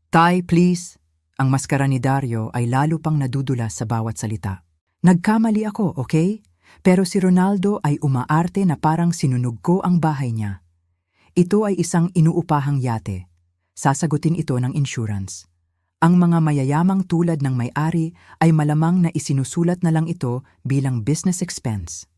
Tay, please. Ang maskara ni Dario ay lalo pang nadudulas sa bawat salita. Nagkamali ako, okay? Pero si Ronaldo ay umaarte na parang sinunog ko ang bahay niya. Ito ay isang inuupahang yate. Sasagutin ito ng insurance. Ang mga mayayamang tulad ng may-ari ay malamang na isinusulat na lang ito bilang business expense.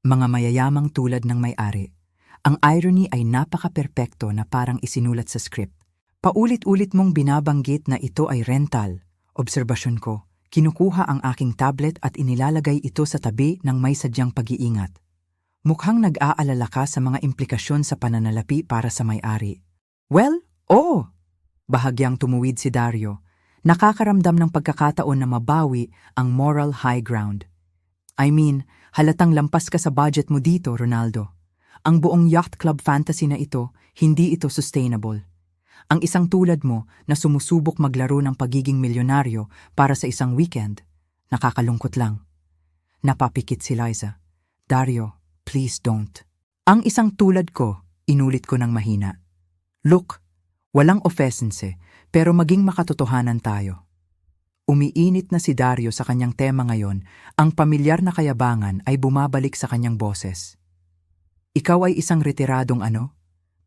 Mga mayayamang tulad ng may-ari. Ang irony ay napaka-perpekto na parang isinulat sa script. Paulit-ulit mong binabanggit na ito ay rental. Obserbasyon ko, kinukuha ang aking tablet at inilalagay ito sa tabi ng may sadyang pag-iingat. Mukhang nag-aalala ka sa mga implikasyon sa pananalapi para sa may-ari. Well, oo! Bahagyang tumuwid si Dario. Nakakaramdam ng pagkakataon na mabawi ang moral high ground. I mean, halatang lampas ka sa budget mo dito, Ronaldo. Ang buong yacht club fantasy na ito, hindi ito sustainable. Ang isang tulad mo na sumusubok maglaro ng pagiging milyonaryo para sa isang weekend, nakakalungkot lang. Napapikit si Liza. Dario, please don't. Ang isang tulad ko, inulit ko ng mahina. Look, walang offense, pero maging makatotohanan tayo. Umiinit na si Dario sa kanyang tema ngayon, ang pamilyar na kayabangan ay bumabalik sa kanyang boses. Ikaw ay isang retiradong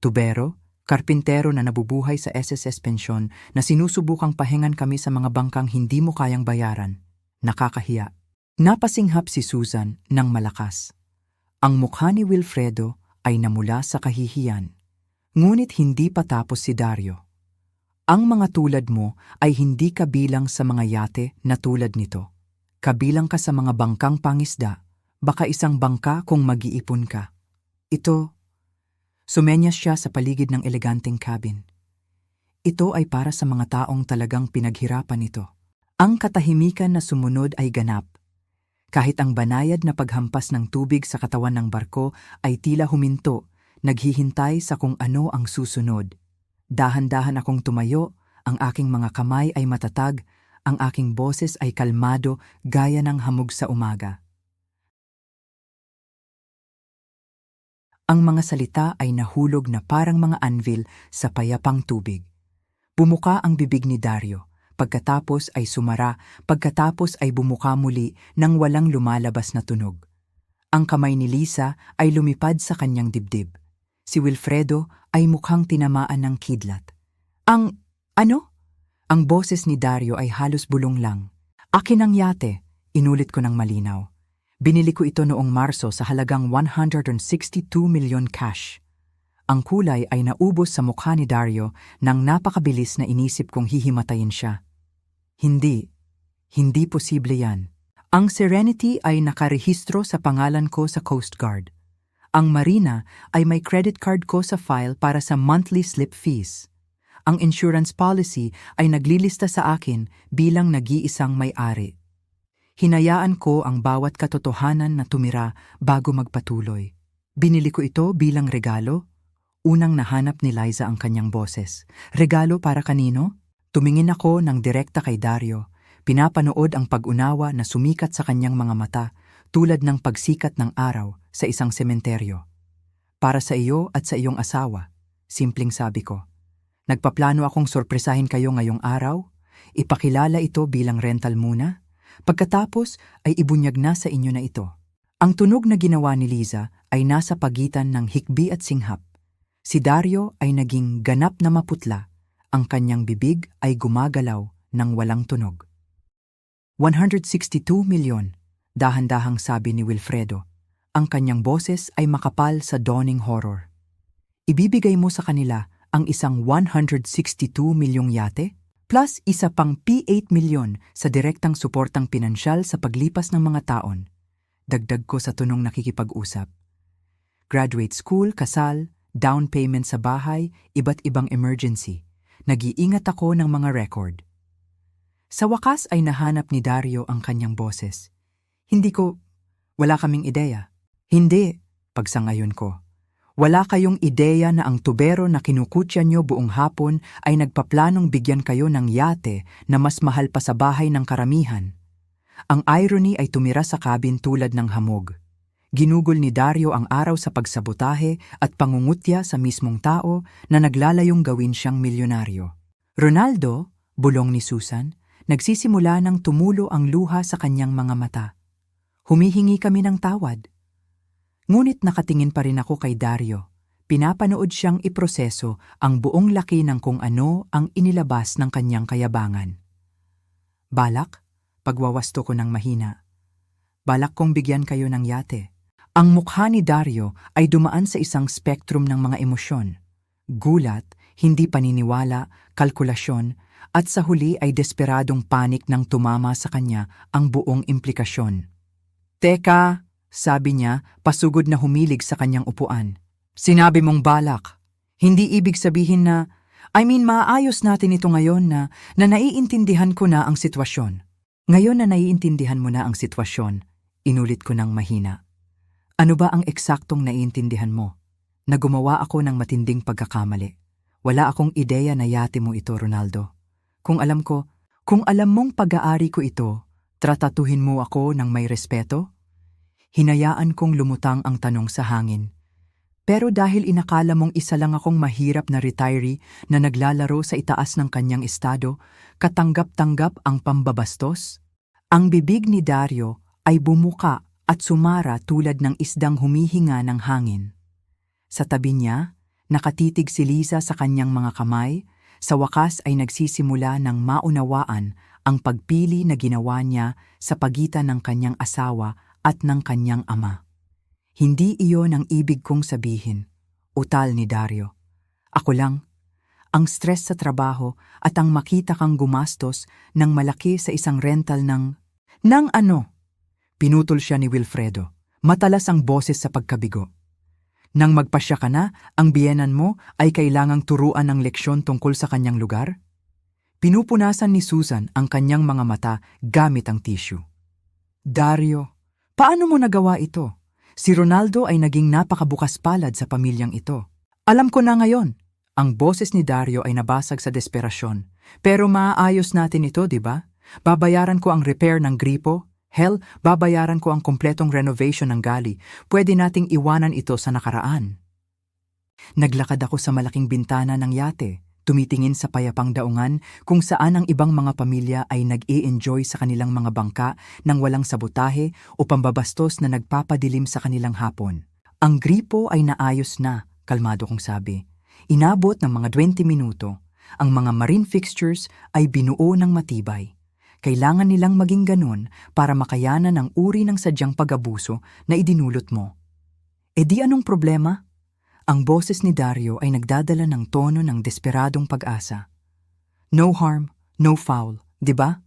tubero, karpintero na nabubuhay sa SSS pensyon na sinusubukang pahingan kami sa mga bangkang hindi mo kayang bayaran. Nakakahiya. Napasinghap si Susan ng malakas. Ang mukha ni Wilfredo ay namula sa kahihiyan. Ngunit hindi pa tapos si Dario. Ang mga tulad mo ay hindi kabilang sa mga yate na tulad nito. Kabilang ka sa mga bangkang pangisda, baka isang bangka kung mag-iipon ka. Ito, sumenyas siya sa paligid ng eleganteng cabin. Ito ay para sa mga taong talagang pinaghirapan ito. Ang katahimikan na sumunod ay ganap. Kahit ang banayad na paghampas ng tubig sa katawan ng barko ay tila huminto, naghihintay sa kung ano ang susunod. Dahan-dahan akong tumayo, ang aking mga kamay ay matatag, ang aking boses ay kalmado gaya ng hamog sa umaga. Ang mga salita ay nahulog na parang mga anvil sa payapang tubig. Bumuka ang bibig ni Dario, pagkatapos ay sumara, pagkatapos ay bumuka muli nang walang lumalabas na tunog. Ang kamay ni Lisa ay lumipad sa kanyang dibdib. Si Wilfredo ay mukhang tinamaan ng kidlat. Ang boses ni Dario ay halos bulong lang. Akin ang yate, inulit ko ng malinaw. Binili ko ito noong Marso sa halagang 162 million cash. Ang kulay ay naubos sa mukha ni Dario nang napakabilis na inisip kong hihimatayin siya. Hindi posible yan. Ang Serenity ay nakarehistro sa pangalan ko sa Coast Guard. Ang Marina ay may credit card ko sa file para sa monthly slip fees. Ang insurance policy ay naglilista sa akin bilang nag-iisang may-ari. Hinayaan ko ang bawat katotohanan na tumira bago magpatuloy. Binili ko ito bilang regalo. Unang nahanap ni Liza ang kanyang boses. Regalo para kanino? Tumingin ako ng direkta kay Dario. Pinapanood ang pag-unawa na sumikat sa kanyang mga mata tulad ng pagsikat ng araw sa isang sementeryo. Para sa iyo at sa iyong asawa, simpleng sabi ko. Nagpaplano akong sorpresahin kayo ngayong araw. Ipakilala ito bilang rental muna. Pagkatapos ay ibunyag na sa inyo na ito. Ang tunog na ginawa ni Liza ay nasa pagitan ng hikbi at singhap. Si Dario ay naging ganap na maputla. Ang kanyang bibig ay gumagalaw ng walang tunog. 162 milyon, dahan-dahang sabi ni Wilfredo. Ang kanyang boses ay makapal sa dawning horror. Ibibigay mo sa kanila ang isang 162 milyong yate? Plus isa pang P8 milyon sa direktang suportang pinansyal sa paglipas ng mga taon. Dagdag ko sa tunong nakikipag-usap. Graduate school, kasal, down payment sa bahay, iba't ibang emergency. Nag-iingat ako ng mga record. Sa wakas ay nahanap ni Dario ang kanyang boses. Wala kaming ideya. Hindi, pagsangayon ko. Wala kayong ideya na ang tubero na kinukutya nyo buong hapon ay nagpaplanong bigyan kayo ng yate na mas mahal pa sa bahay ng karamihan. Ang irony ay tumira sa cabin tulad ng hamog. Ginugol ni Dario ang araw sa pagsabotahe at pangungutya sa mismong tao na naglalayong gawin siyang milyonaryo. Ronaldo, bulong ni Susan, nagsisimula ng tumulo ang luha sa kanyang mga mata. Humihingi kami ng tawad. Ngunit nakatingin pa rin ako kay Dario. Pinapanood siyang iproseso ang buong laki ng kung ano ang inilabas ng kanyang kayabangan. Balak, pagwawasto ko ng mahina. Balak kong bigyan kayo ng yate. Ang mukha ni Dario ay dumaan sa isang spektrum ng mga emosyon. Gulat, hindi paniniwala, kalkulasyon, at sa huli ay desperadong panik nang tumama sa kanya ang buong implikasyon. Teka, sabi niya, pasugod na humilig sa kanyang upuan. Sinabi mong balak. Hindi ibig sabihin na, maayos natin ito ngayon na naiintindihan ko na ang sitwasyon. Ngayon na naiintindihan mo na ang sitwasyon, inulit ko ng mahina. Ano ba ang eksaktong naiintindihan mo? Na gumawa ako ng matinding pagkakamali. Wala akong ideya na yate mo ito, Ronaldo. Kung alam mong pag-aari ko ito, tratatuhin mo ako ng may respeto? Hinayaan kong lumutang ang tanong sa hangin. Pero dahil inakala mong isa lang akong mahirap na retiree na naglalaro sa itaas ng kanyang estado, katanggap-tanggap ang pambabastos? Ang bibig ni Dario ay bumuka at sumara tulad ng isdang humihinga ng hangin. Sa tabi niya, nakatitig si Liza sa kanyang mga kamay, sa wakas ay nagsisimula ng maunawaan ang pagpili na ginawa niya sa pagitan ng kanyang asawa at ng kanyang ama. Hindi iyon ang ibig kong sabihin, utal ni Dario. Ako lang, ang stress sa trabaho at ang makita kang gumastos ng malaki sa isang rental ng ano? Pinutol siya ni Wilfredo. Matalas ang boses sa pagkabigo. Nang magpasya ka na, ang biyenan mo ay kailangang turuan ng leksyon tungkol sa kanyang lugar? Pinupunasan ni Susan ang kanyang mga mata gamit ang tissue. Dario, paano mo nagawa ito? Si Ronaldo ay naging napakabukas palad sa pamilyang ito. Alam ko na ngayon. Ang boses ni Dario ay nabasag sa desperasyon. Pero maaayos natin ito, di ba? Babayaran ko ang repair ng gripo. Hell, babayaran ko ang kumpletong renovation ng gali. Pwede nating iwanan ito sa nakaraan. Naglakad ako sa malaking bintana ng yate, tumitingin sa payapang daungan kung saan ang ibang mga pamilya ay nag-i-enjoy sa kanilang mga bangka nang walang sabotahe o pambabastos na nagpapadilim sa kanilang hapon. Ang gripo ay naayos na, kalmado kong sabi. Inabot ng mga 20 minuto. Ang mga marine fixtures ay binuo ng matibay. Kailangan nilang maging ganun para makayanan ang uri ng sadyang pag-abuso na idinulot mo. E di anong problema? Ang boses ni Dario ay nagdadala ng tono ng desperadong pag-asa. No harm, no foul, di ba?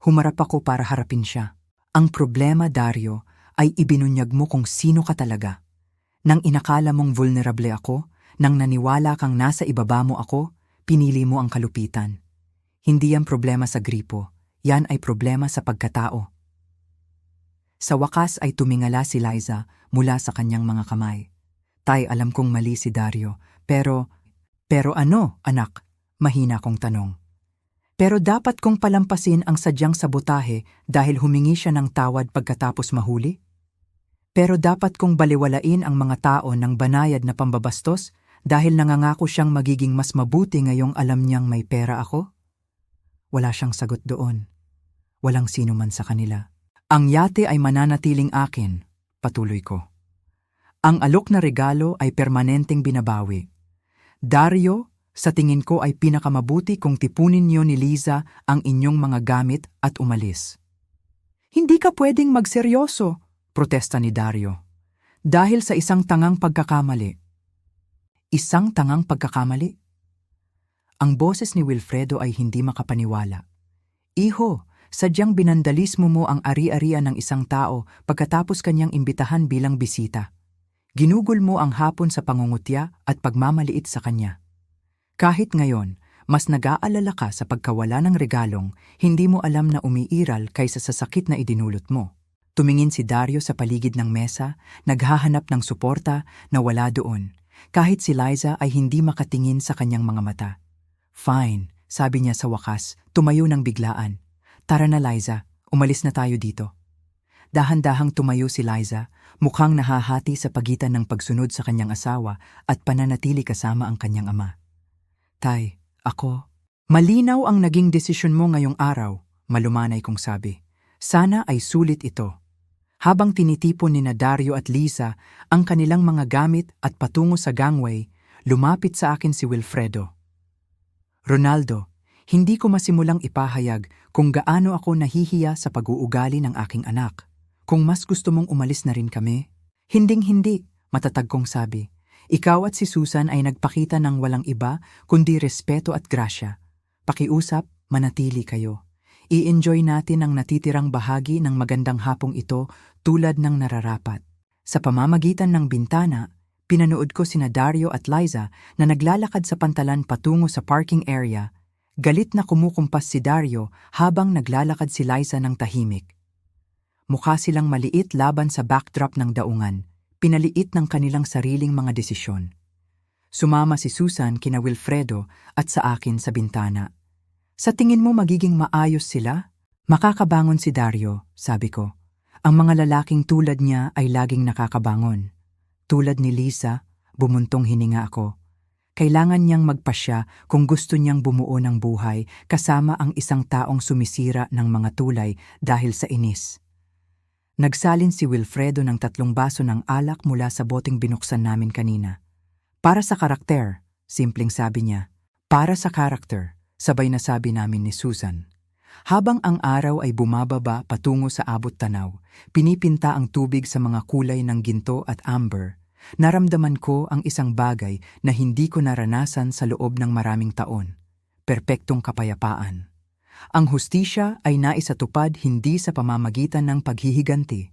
Humarap ako para harapin siya. Ang problema, Dario, ay ibinunyag mo kung sino ka talaga. Nang inakala mong vulnerable ako, nang naniwala kang nasa ibaba mo ako, pinili mo ang kalupitan. Hindi yan problema sa gripo. Yan ay problema sa pagkatao. Sa wakas ay tumingala si Liza mula sa kanyang mga kamay. Tay, alam kong mali si Dario, pero ano, anak? Mahina kong tanong. Pero dapat kong palampasin ang sadyang sabotahe dahil humingi siya ng tawad pagkatapos mahuli? Pero dapat kong baliwalain ang mga tao ng banayad na pambabastos dahil nangangako siyang magiging mas mabuti ngayong alam niyang may pera ako? Wala siyang sagot doon. Walang sino man sa kanila. Ang yate ay mananatiling akin, patuloy ko. Ang alok na regalo ay permanenteng binabawi. Dario, sa tingin ko ay pinakamabuti kung tipunin niyo ni Liza ang inyong mga gamit at umalis. Hindi ka pwedeng magseryoso, protesta ni Dario. Dahil sa isang tangang pagkakamali. Isang tangang pagkakamali? Ang boses ni Wilfredo ay hindi makapaniwala. Iho, sadyang binandalismo mo ang ari-arian ng isang tao pagkatapos kanyang imbitahan bilang bisita. Ginugol mo ang hapon sa pangungutya at pagmamaliit sa kanya. Kahit ngayon, mas nag-aalala ka sa pagkawala ng regalong hindi mo alam na umiiral kaysa sa sakit na idinulot mo. Tumingin si Dario sa paligid ng mesa, naghahanap ng suporta na wala doon. Kahit si Liza ay hindi makatingin sa kanyang mga mata. Fine, sabi niya sa wakas, tumayo ng biglaan. Tara na Liza, Umalis na tayo dito. Dahan-dahang tumayo si Liza, mukhang nahahati sa pagitan ng pagsunod sa kanyang asawa at pananatili kasama ang kanyang ama. Tay, ako. Malinaw ang naging desisyon mo ngayong araw, malumanay kong sabi. Sana ay sulit ito. Habang tinitipon ni Dario at Lisa ang kanilang mga gamit at patungo sa gangway, lumapit sa akin si Wilfredo. Ronaldo, hindi ko masimulang ipahayag kung gaano ako nahihiya sa pag-uugali ng aking anak. Kung mas gusto mong umalis na rin kami, hinding-hindi, matatag kong sabi. Ikaw at si Susan ay nagpakita ng walang iba kundi respeto at grasya. Pakiusap, manatili kayo. I-enjoy natin ang natitirang bahagi ng magandang hapong ito tulad ng nararapat. Sa pamamagitan ng bintana, pinanood ko sina Dario at Liza na naglalakad sa pantalan patungo sa parking area. Galit na kumukumpas si Dario habang naglalakad si Liza ng tahimik. Mukha silang maliit laban sa backdrop ng daungan, pinaliit ng kanilang sariling mga desisyon. Sumama si Susan kina Wilfredo at sa akin sa bintana. Sa tingin mo magiging maayos sila? Makakabangon si Dario, sabi ko. Ang mga lalaking tulad niya ay laging nakakabangon. Tulad ni Lisa, bumuntong hininga ako. Kailangan niyang magpasya kung gusto niyang bumuo ng buhay kasama ang isang taong sumisira ng mga tulay dahil sa inis. Nagsalin si Wilfredo ng 3 baso ng alak mula sa boteng binuksan namin kanina. Para sa karakter, simpleng sabi niya. Para sa karakter, sabay na sabi namin ni Susan. Habang ang araw ay bumababa patungo sa abot tanaw, pinipinta ang tubig sa mga kulay ng ginto at amber. Naramdaman ko ang isang bagay na hindi ko naranasan sa loob ng maraming taon. Perpektong kapayapaan. Ang hustisya ay naisatupad hindi sa pamamagitan ng paghihiganti,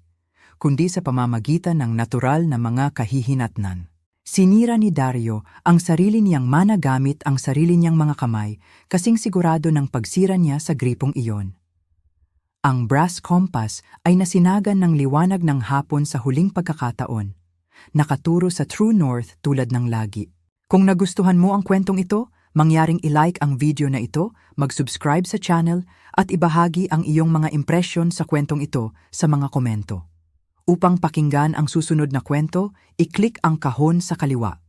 kundi sa pamamagitan ng natural na mga kahihinatnan. Sinira ni Dario ang sarili niyang managamit ang sarili niyang mga kamay kasing sigurado ng pagsira niya sa gripong iyon. Ang brass compass ay nasinagan ng liwanag ng hapon sa huling pagkakataon, nakaturo sa true north tulad ng lagi. Kung nagustuhan mo ang kwentong ito, mangyaring i-like ang video na ito, mag-subscribe sa channel at ibahagi ang iyong mga impresyon sa kwentong ito sa mga komento. Upang pakinggan ang susunod na kwento, i-click ang kahon sa kaliwa.